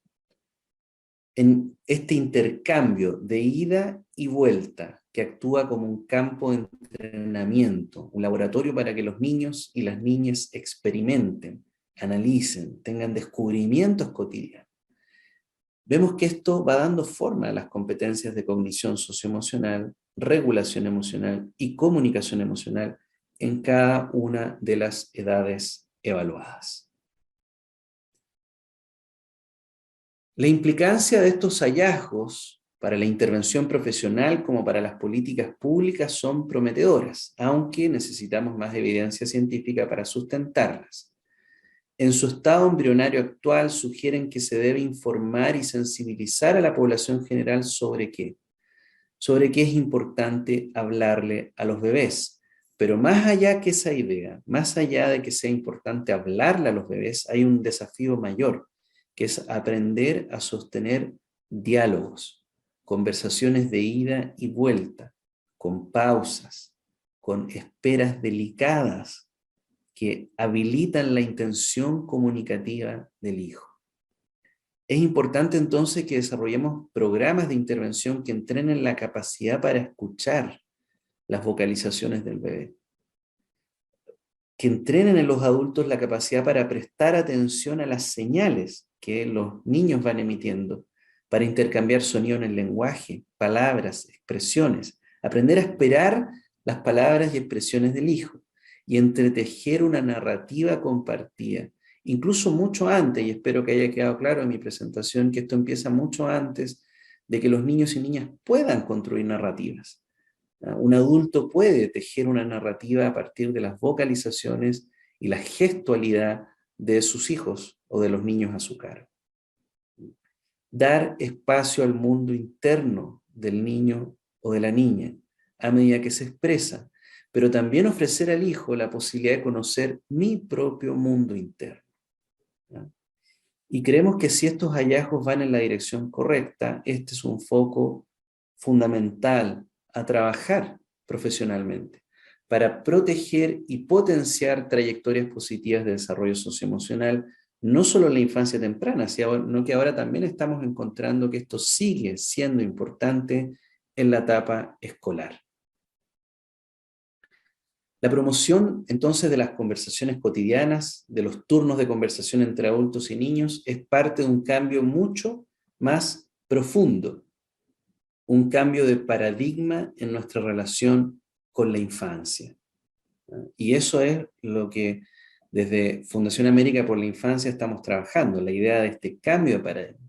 en este intercambio de ida y vuelta que actúa como un campo de entrenamiento, un laboratorio para que los niños y las niñas experimenten, analicen, tengan descubrimientos cotidianos. Vemos que esto va dando forma a las competencias de cognición socioemocional, regulación emocional y comunicación emocional en cada una de las edades evaluadas. La implicancia de estos hallazgos para la intervención profesional como para las políticas públicas son prometedoras, aunque necesitamos más evidencia científica para sustentarlas. En su estado embrionario actual sugieren que se debe informar y sensibilizar a la población general sobre qué es importante hablarle a los bebés. Pero más allá que esa idea, más allá de que sea importante hablarle a los bebés, hay un desafío mayor, que es aprender a sostener diálogos, conversaciones de ida y vuelta, con pausas, con esperas delicadas que habilitan la intención comunicativa del hijo. Es importante entonces que desarrollemos programas de intervención que entrenen la capacidad para escuchar las vocalizaciones del bebé, que entrenen en los adultos la capacidad para prestar atención a las señales que los niños van emitiendo, para intercambiar sonido en el lenguaje, palabras, expresiones, aprender a esperar las palabras y expresiones del hijo y entretejer una narrativa compartida, incluso mucho antes, y espero que haya quedado claro en mi presentación, que esto empieza mucho antes de que los niños y niñas puedan construir narrativas. Un adulto puede tejer una narrativa a partir de las vocalizaciones y la gestualidad de sus hijos o de los niños a su cargo. Dar espacio al mundo interno del niño o de la niña a medida que se expresa, pero también ofrecer al hijo la posibilidad de conocer mi propio mundo interno. Y creemos que si estos hallazgos van en la dirección correcta, este es un foco fundamental a trabajar profesionalmente para proteger y potenciar trayectorias positivas de desarrollo socioemocional, no solo en la infancia temprana, sino que ahora también estamos encontrando que esto sigue siendo importante en la etapa escolar. La promoción entonces de las conversaciones cotidianas, de los turnos de conversación entre adultos y niños, es parte de un cambio mucho más profundo, un cambio de paradigma en nuestra relación con la infancia. Y eso es lo que desde Fundación América por la Infancia estamos trabajando, la idea de este cambio de paradigma.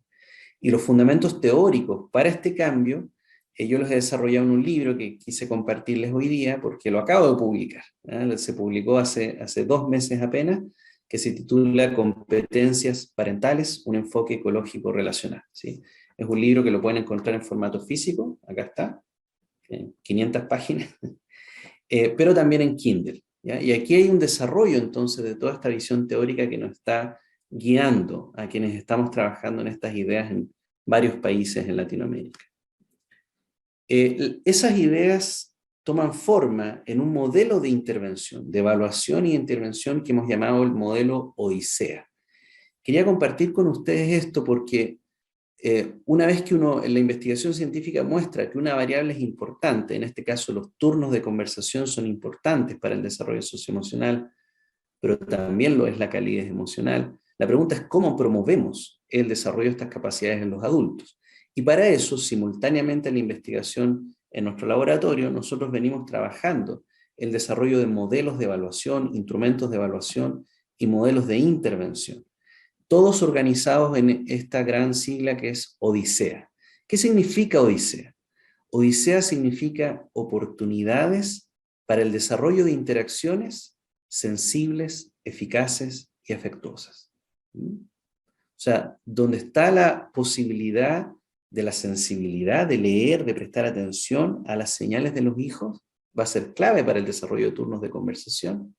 Y los fundamentos teóricos para este cambio, yo los he desarrollado en un libro que quise compartirles hoy día porque lo acabo de publicar. Se publicó hace 2 meses apenas, que se titula Competencias Parentales, un enfoque ecológico relacional. ¿Sí? Es un libro que lo pueden encontrar en formato físico, acá está, en 500 páginas, pero también en Kindle. ¿Ya? Y aquí hay un desarrollo entonces de toda esta visión teórica que nos está guiando a quienes estamos trabajando en estas ideas en varios países en Latinoamérica. Esas ideas toman forma en un modelo de intervención, de evaluación y intervención que hemos llamado el modelo Odisea. Quería compartir con ustedes esto porque una vez que la investigación científica muestra que una variable es importante, en este caso los turnos de conversación son importantes para el desarrollo socioemocional, pero también lo es la calidez emocional, la pregunta es cómo promovemos el desarrollo de estas capacidades en los adultos. Y para eso, simultáneamente a la investigación en nuestro laboratorio, nosotros venimos trabajando el desarrollo de modelos de evaluación, instrumentos de evaluación y modelos de intervención, todos organizados en esta gran sigla que es Odisea. ¿Qué significa Odisea? Odisea significa oportunidades para el desarrollo de interacciones sensibles, eficaces y afectuosas. O sea, donde está la posibilidad de la sensibilidad, de leer, de prestar atención a las señales de los hijos, va a ser clave para el desarrollo de turnos de conversación.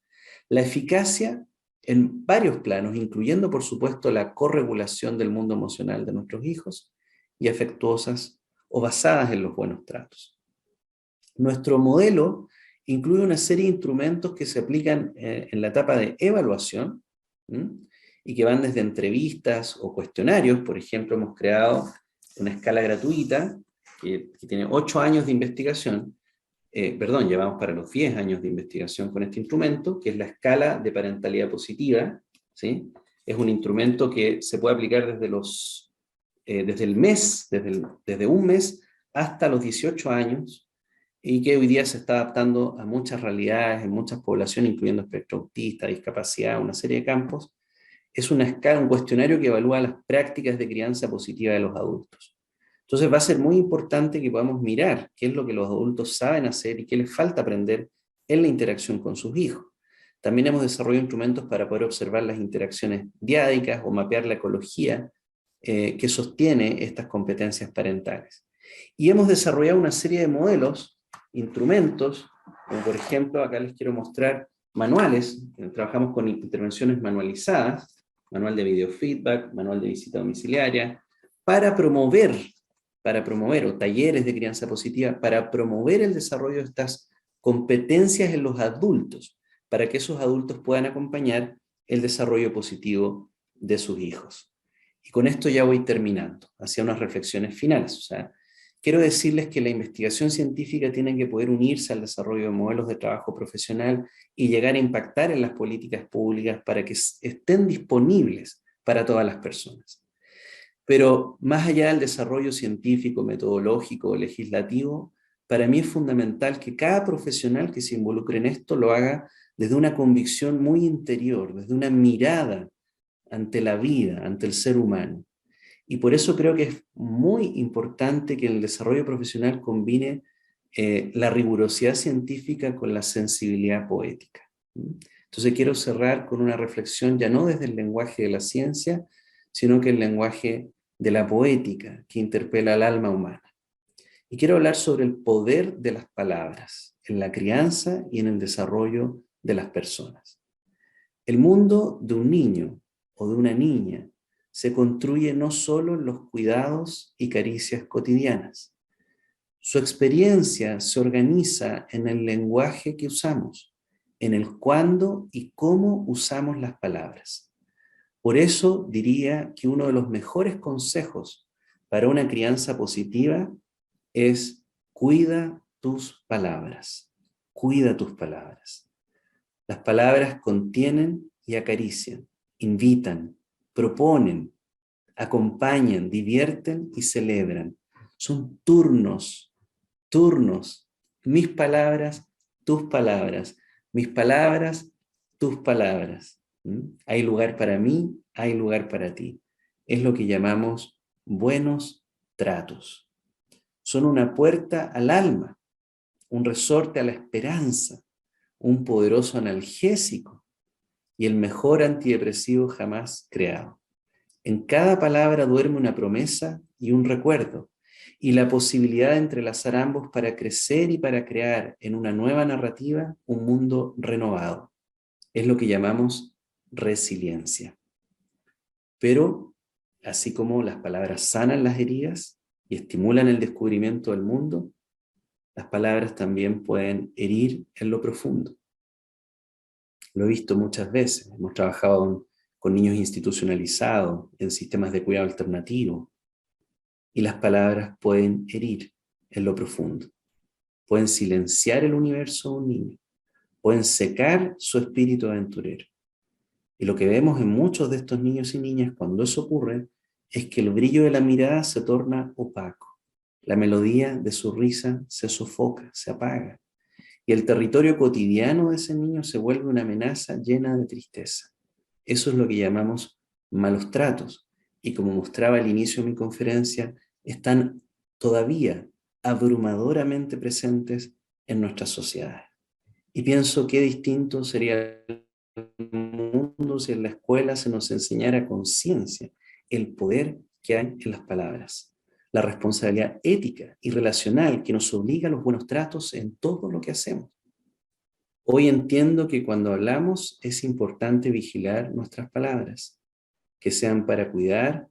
La eficacia en varios planos, incluyendo por supuesto la corregulación del mundo emocional de nuestros hijos, y afectuosas o basadas en los buenos tratos. Nuestro modelo incluye una serie de instrumentos que se aplican en la etapa de evaluación, y que van desde entrevistas o cuestionarios. Por ejemplo, hemos creado una escala gratuita que tiene 8 años de investigación, llevamos para los 10 años de investigación con este instrumento, que es la escala de parentalidad positiva, ¿sí? Es un instrumento que se puede aplicar desde un mes hasta los 18 años, y que hoy día se está adaptando a muchas realidades, en muchas poblaciones, incluyendo espectro autista, discapacidad, una serie de campos. Es una escala, un cuestionario que evalúa las prácticas de crianza positiva de los adultos. Entonces va a ser muy importante que podamos mirar qué es lo que los adultos saben hacer y qué les falta aprender en la interacción con sus hijos. También hemos desarrollado instrumentos para poder observar las interacciones diádicas o mapear la ecología que sostiene estas competencias parentales. Y hemos desarrollado una serie de modelos, instrumentos, como por ejemplo, acá les quiero mostrar manuales. Trabajamos con intervenciones manualizadas, manual de biofeedback, manual de visita domiciliaria, para promover, o talleres de crianza positiva, para promover el desarrollo de estas competencias en los adultos, para que esos adultos puedan acompañar el desarrollo positivo de sus hijos. Y con esto ya voy terminando, hacia unas reflexiones finales. O sea, quiero decirles que la investigación científica tiene que poder unirse al desarrollo de modelos de trabajo profesional y llegar a impactar en las políticas públicas para que estén disponibles para todas las personas. Pero más allá del desarrollo científico, metodológico o legislativo, para mí es fundamental que cada profesional que se involucre en esto lo haga desde una convicción muy interior, desde una mirada ante la vida, ante el ser humano. Y por eso creo que es muy importante que el desarrollo profesional combine la rigurosidad científica con la sensibilidad poética. Entonces quiero cerrar con una reflexión ya no desde el lenguaje de la ciencia, sino que el lenguaje de la poética que interpela al alma humana. Y quiero hablar sobre el poder de las palabras en la crianza y en el desarrollo de las personas. El mundo de un niño o de una niña se construye no solo en los cuidados y caricias cotidianas. Su experiencia se organiza en el lenguaje que usamos, en el cuándo y cómo usamos las palabras. Por eso diría que uno de los mejores consejos para una crianza positiva es cuida tus palabras. Cuida tus palabras. Las palabras contienen y acarician, invitan, proponen, acompañan, divierten y celebran. Son turnos, turnos. Mis palabras, tus palabras. Mis palabras, tus palabras. Hay lugar para mí, hay lugar para ti. Es lo que llamamos buenos tratos. Son una puerta al alma, un resorte a la esperanza, un poderoso analgésico y el mejor antidepresivo jamás creado. En cada palabra duerme una promesa y un recuerdo, y la posibilidad de entrelazar ambos para crecer y para crear en una nueva narrativa un mundo renovado. Es lo que llamamos resiliencia. Pero, así como las palabras sanan las heridas y estimulan el descubrimiento del mundo, las palabras también pueden herir en lo profundo. Lo he visto muchas veces. Hemos trabajado con niños institucionalizados, en sistemas de cuidado alternativo, y las palabras pueden herir en lo profundo. Pueden silenciar el universo de un niño, pueden secar su espíritu aventurero. Y lo que vemos en muchos de estos niños y niñas cuando eso ocurre es que el brillo de la mirada se torna opaco. La melodía de su risa se sofoca, se apaga. Y el territorio cotidiano de ese niño se vuelve una amenaza llena de tristeza. Eso es lo que llamamos malos tratos. Y como mostraba al inicio de mi conferencia, están todavía abrumadoramente presentes en nuestras sociedades. Y pienso qué distinto sería el mundo si en la escuela se nos enseñara con ciencia el poder que hay en las palabras, la responsabilidad ética y relacional que nos obliga a los buenos tratos en todo lo que hacemos. Hoy entiendo que cuando hablamos es importante vigilar nuestras palabras, que sean para cuidar,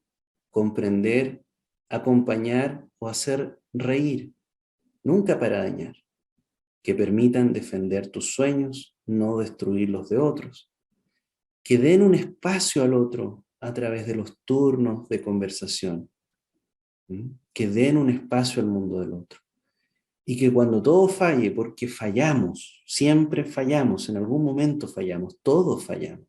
comprender, acompañar o hacer reír, nunca para dañar, que permitan defender tus sueños, no destruir los de otros, que den un espacio al otro a través de los turnos de conversación, que den un espacio al mundo del otro. Y que cuando todo falle, porque fallamos, siempre fallamos, en algún momento fallamos, todos fallamos.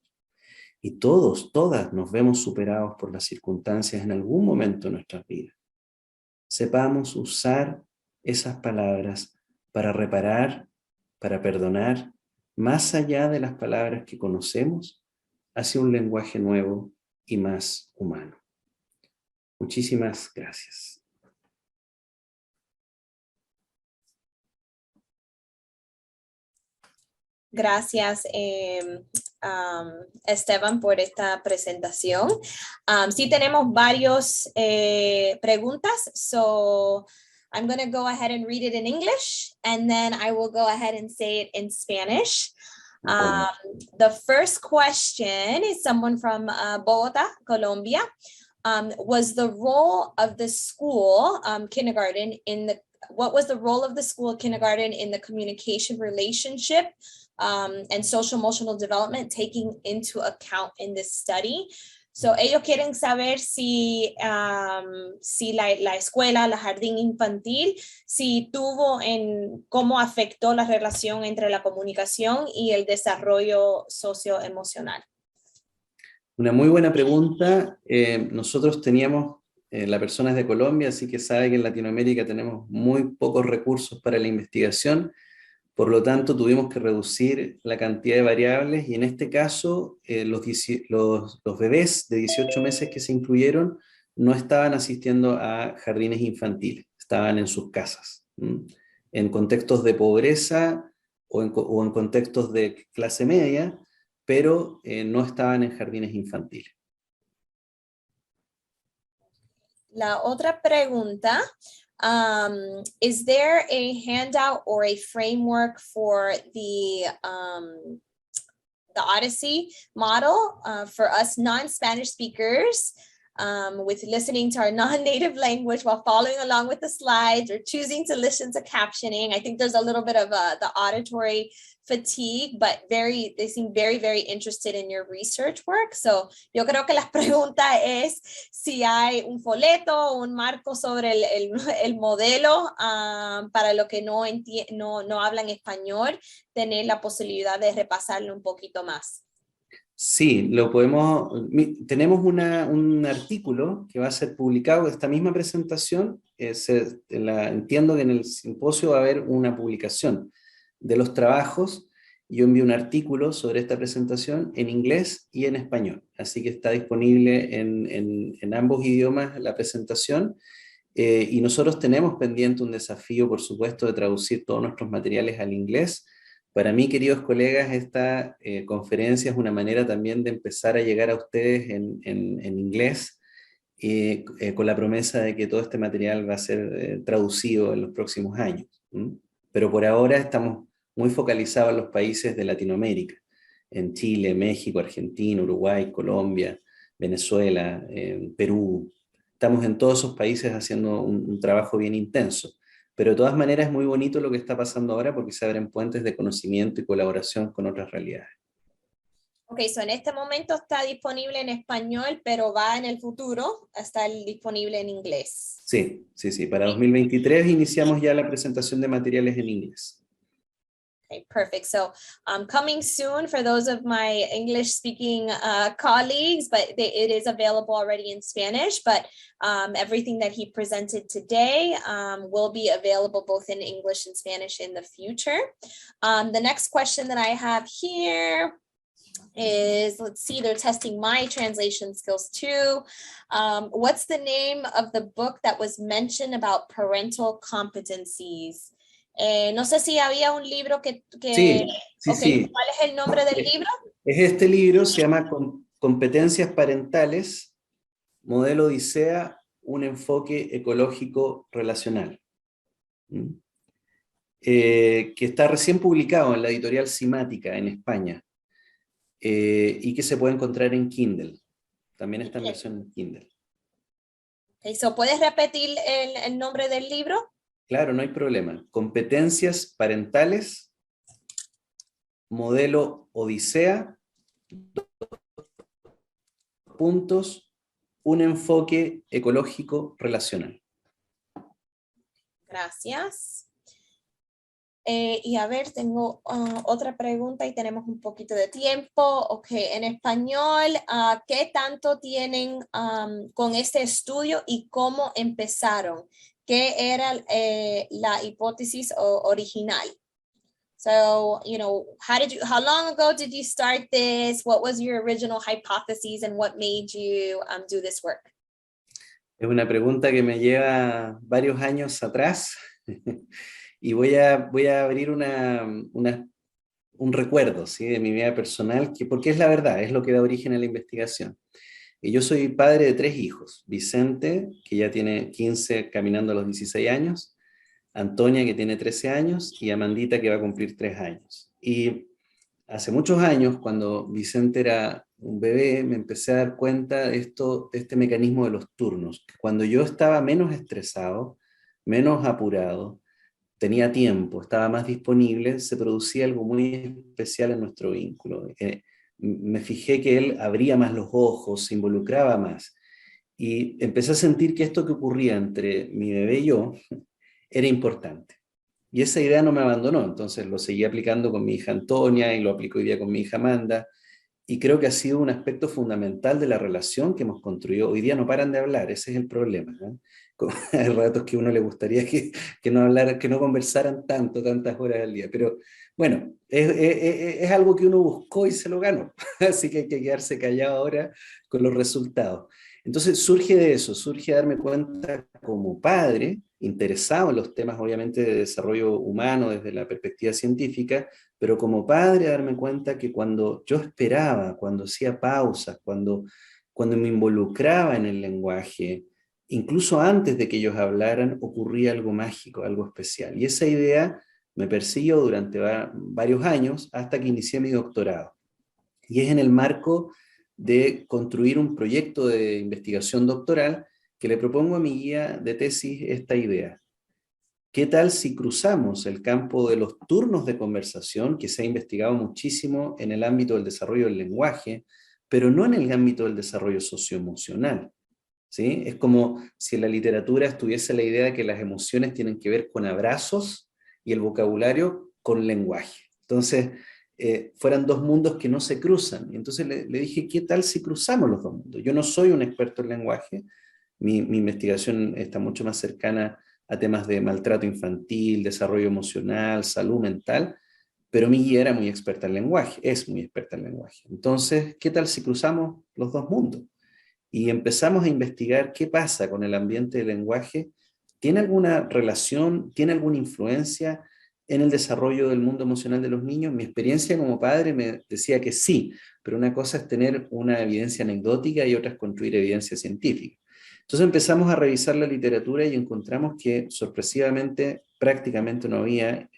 Y todos, todas nos vemos superados por las circunstancias en algún momento de nuestras vidas. Sepamos usar esas palabras para reparar, para perdonar, más allá de las palabras que conocemos, hacia un lenguaje nuevo y más humano. Muchísimas gracias. Gracias, Esteban, por esta presentación. Sí tenemos varios preguntas, so I'm going to go ahead and read it in English, and then I will go ahead and say it in Spanish. The first question is someone from Bogota, Colombia. Was the role of the school kindergarten what was the role of the school kindergarten in the communication relationship and social emotional development taking into account in this study? So ellos quieren saber si la escuela, la jardín infantil, si tuvo cómo afectó la relación entre la comunicación y el desarrollo socioemocional. Una muy buena pregunta. Nosotros teníamos, la persona es de Colombia, así que sabe que en Latinoamérica tenemos muy pocos recursos para la investigación. Por lo tanto, tuvimos que reducir la cantidad de variables y en este caso los bebés de 18 meses que se incluyeron no estaban asistiendo a jardines infantiles, estaban en sus casas, en contextos de pobreza o en contextos de clase media, pero no estaban en jardines infantiles. La otra pregunta. Is there a handout or a framework for the Odyssey model for us non-Spanish speakers with listening to our non-native language while following along with the slides or choosing to listen to captioning. I think there's a little bit of the auditory fatigue, but they seem very, very interested in your research work. So yo creo que la pregunta es si hay un folleto o un marco sobre el modelo para los que no hablan español, tener la posibilidad de repasarlo un poquito más. Sí, tenemos un artículo que va a ser publicado de esta misma presentación. Entiendo que en el simposio va a haber una publicación de los trabajos. Yo envié un artículo sobre esta presentación en inglés y en español, así que está disponible en ambos idiomas la presentación, y nosotros tenemos pendiente un desafío, por supuesto, de traducir todos nuestros materiales al inglés. Para mí, queridos colegas, esta conferencia es una manera también de empezar a llegar a ustedes en inglés, con la promesa de que todo este material va a ser traducido en los próximos años. Pero por ahora estamos muy focalizados en los países de Latinoamérica, en Chile, México, Argentina, Uruguay, Colombia, Venezuela, Perú. Estamos en todos esos países haciendo un trabajo bien intenso. Pero de todas maneras es muy bonito lo que está pasando ahora porque se abren puentes de conocimiento y colaboración con otras realidades. Ok, so en este momento está disponible en español, pero va en el futuro a estar disponible en inglés. Sí. Para 2023 iniciamos ya la presentación de materiales en inglés. Okay, perfect. So coming soon for those of my English speaking colleagues, but it is available already in Spanish, but everything that he presented today will be available both in English and Spanish in the future. The next question that I have here is, let's see, they're testing my translation skills too. What's the name of the book that was mentioned about parental competencies? No sé si había un libro que... Sí. ¿Cuál es el nombre del libro? Es este libro, se llama Competencias Parentales, Modelo Odisea, un enfoque ecológico relacional. Que está recién publicado en la editorial Simática en España, y que se puede encontrar en Kindle. También está en versión en Kindle. Okay, so ¿puedes repetir el nombre del libro? Claro, no hay problema. Competencias Parentales, Modelo Odisea, un enfoque ecológico relacional. Gracias. Y a ver, tengo otra pregunta y tenemos un poquito de tiempo. Ok, en español, ¿qué tanto tienen con este estudio y cómo empezaron? ¿Qué era la hipótesis original? So, how long ago did you start this? What was your original hypothesis and what made you do this work? Es una pregunta que me lleva varios años atrás y voy a abrir un recuerdo, ¿sí?, de mi vida personal, porque es la verdad, es lo que da origen a la investigación. Y yo soy padre de 3 hijos, Vicente, que ya tiene 15, caminando a los 16 años, Antonia, que tiene 13 años, y Amandita, que va a cumplir 3 años. Y hace muchos años, cuando Vicente era un bebé, me empecé a dar cuenta de este mecanismo de los turnos. Cuando yo estaba menos estresado, menos apurado, tenía tiempo, estaba más disponible, se producía algo muy especial en nuestro vínculo. Me fijé que él abría más los ojos, se involucraba más. Y empecé a sentir que esto que ocurría entre mi bebé y yo era importante. Y esa idea no me abandonó, entonces lo seguí aplicando con mi hija Antonia y lo aplico hoy día con mi hija Amanda. Y creo que ha sido un aspecto fundamental de la relación que hemos construido. Hoy día no paran de hablar, ese es el problema, ¿eh? Hay ratos que a uno le gustaría que no conversaran tantas horas al día, pero bueno, es algo que uno buscó y se lo ganó, así que hay que quedarse callado ahora con los resultados. Entonces surge de eso, surge de darme cuenta como padre, interesado en los temas obviamente de desarrollo humano desde la perspectiva científica, pero como padre darme cuenta que cuando yo esperaba, cuando hacía pausas, cuando me involucraba en el lenguaje, incluso antes de que ellos hablaran, ocurría algo mágico, algo especial. Y esa idea me persiguió durante varios años hasta que inicié mi doctorado. Y es en el marco de construir un proyecto de investigación doctoral que le propongo a mi guía de tesis esta idea. ¿Qué tal si cruzamos el campo de los turnos de conversación, que se ha investigado muchísimo en el ámbito del desarrollo del lenguaje, pero no en el ámbito del desarrollo socioemocional? ¿Sí? Es como si en la literatura estuviese la idea de que las emociones tienen que ver con abrazos y el vocabulario con lenguaje. Entonces, fueran dos mundos que no se cruzan. Y entonces le dije, ¿qué tal si cruzamos los dos mundos? Yo no soy un experto en lenguaje, mi investigación está mucho más cercana a temas de maltrato infantil, desarrollo emocional, salud mental, pero mi guía era muy experta en lenguaje, es muy experta en lenguaje. Entonces, ¿qué tal si cruzamos los dos mundos? Y empezamos a investigar qué pasa con el ambiente del lenguaje. ¿Tiene alguna relación, tiene alguna influencia en el desarrollo del mundo emocional de los niños? Mi experiencia como padre me decía que sí, pero una cosa es tener una evidencia anecdótica y otra es construir evidencia científica. Entonces empezamos a revisar la literatura y encontramos que sorpresivamente prácticamente no había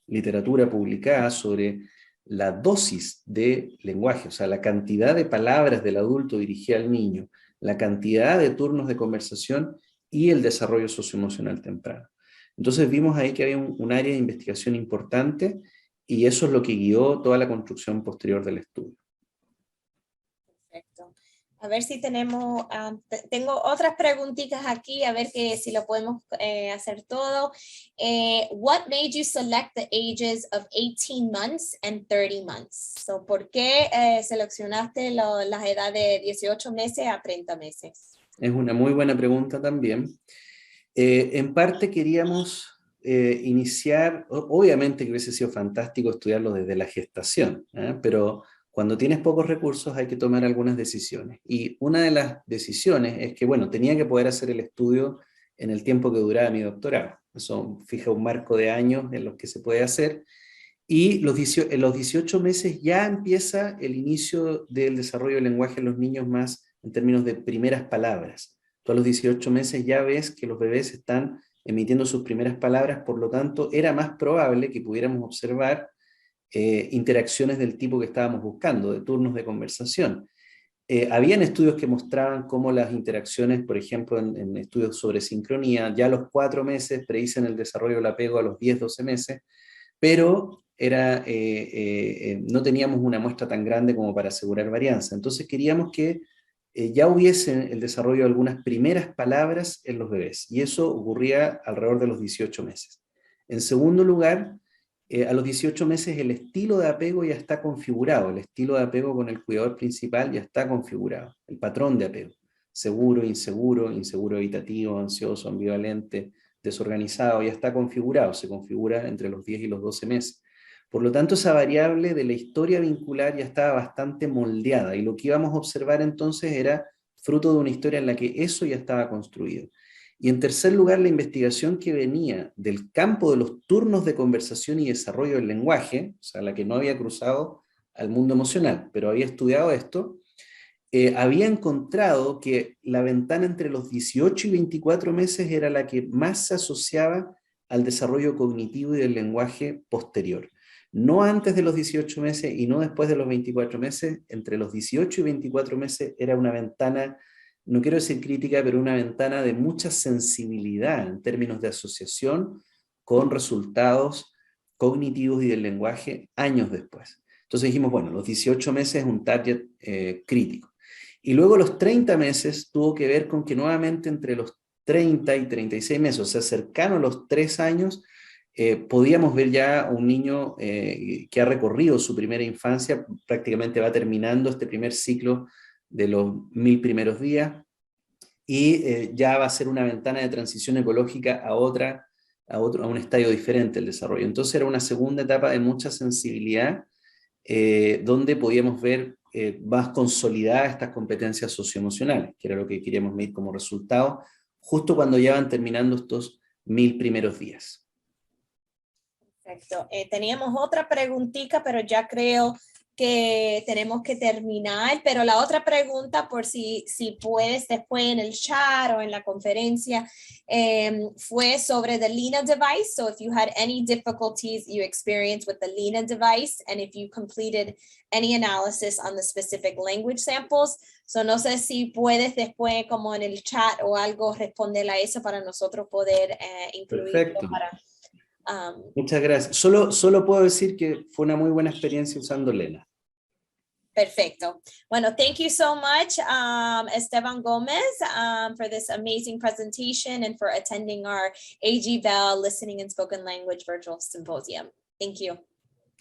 literatura publicada sobre la dosis de lenguaje, o sea, la cantidad de palabras del adulto dirigida al niño, la cantidad de turnos de conversación y el desarrollo socioemocional temprano. Entonces vimos ahí que había un área de investigación importante y eso es lo que guió toda la construcción posterior del estudio. Perfecto. A ver si tenemos, tengo otras preguntitas aquí, a ver que si lo podemos hacer todo. What made you select the ages of 18 months and 30 months? So, ¿por qué seleccionaste las edades de 18 meses a 30 meses? Es una muy buena pregunta también. En parte queríamos iniciar, obviamente que hubiese sido fantástico estudiarlo desde la gestación, pero cuando tienes pocos recursos hay que tomar algunas decisiones. Y una de las decisiones es que, bueno, tenía que poder hacer el estudio en el tiempo que duraba mi doctorado. Eso fija un marco de años en los que se puede hacer. Y en los 18 meses ya empieza el inicio del desarrollo del lenguaje en los niños más en términos de primeras palabras. Tú a los 18 meses ya ves que los bebés están emitiendo sus primeras palabras, por lo tanto era más probable que pudiéramos observar interacciones del tipo que estábamos buscando, de turnos de conversación. Habían estudios que mostraban cómo las interacciones, por ejemplo, en estudios sobre sincronía, ya a los 4 meses predicen el desarrollo del apego a los 10, 12 meses, pero no teníamos una muestra tan grande como para asegurar varianza. Entonces queríamos que ya hubiese el desarrollo de algunas primeras palabras en los bebés, y eso ocurría alrededor de los 18 meses. En segundo lugar, a los 18 meses el estilo de apego ya está configurado, el estilo de apego con el cuidador principal ya está configurado, el patrón de apego, seguro, inseguro, inseguro evitativo, ansioso, ambivalente, desorganizado, ya está configurado, se configura entre los 10 y los 12 meses. Por lo tanto, esa variable de la historia vincular ya estaba bastante moldeada, y lo que íbamos a observar entonces era fruto de una historia en la que eso ya estaba construido. Y en tercer lugar, la investigación que venía del campo de los turnos de conversación y desarrollo del lenguaje, o sea, la que no había cruzado al mundo emocional, pero había estudiado esto, había encontrado que la ventana entre los 18 y 24 meses era la que más se asociaba al desarrollo cognitivo y del lenguaje posterior. No antes de los 18 meses y no después de los 24 meses, entre los 18 y 24 meses era una ventana, no quiero decir crítica, pero una ventana de mucha sensibilidad en términos de asociación con resultados cognitivos y del lenguaje años después. Entonces dijimos, bueno, los 18 meses es un target crítico. Y luego los 30 meses tuvo que ver con que nuevamente entre los 30 y 36 meses, o sea, cercano a los 3 años, podíamos ver ya un niño que ha recorrido su primera infancia, prácticamente va terminando este primer ciclo de los 1000 primeros días, y ya va a ser una ventana de transición ecológica a un estadio diferente del desarrollo. Entonces era una segunda etapa de mucha sensibilidad, donde podíamos ver más consolidadas estas competencias socioemocionales, que era lo que queríamos medir como resultado, justo cuando ya van terminando estos 1000 primeros días. Perfecto. Teníamos otra preguntita, pero ya creo que tenemos que terminar, pero la otra pregunta, por si puedes después en el chat o en la conferencia, fue sobre the Lena device. So if you had any difficulties you experienced with the Lena device, and if you completed any analysis on the specific language samples. So no sé si puedes después como en el chat o algo responder a eso para nosotros poder incluirlo. Perfecto. Para, muchas gracias. Solo puedo decir que fue una muy buena experiencia usando Lena. Perfecto. Bueno, thank you so much, Esteban Gomez, for this amazing presentation and for attending our AG Bell Listening and Spoken Language Virtual Symposium. Thank you.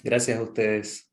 Gracias a ustedes.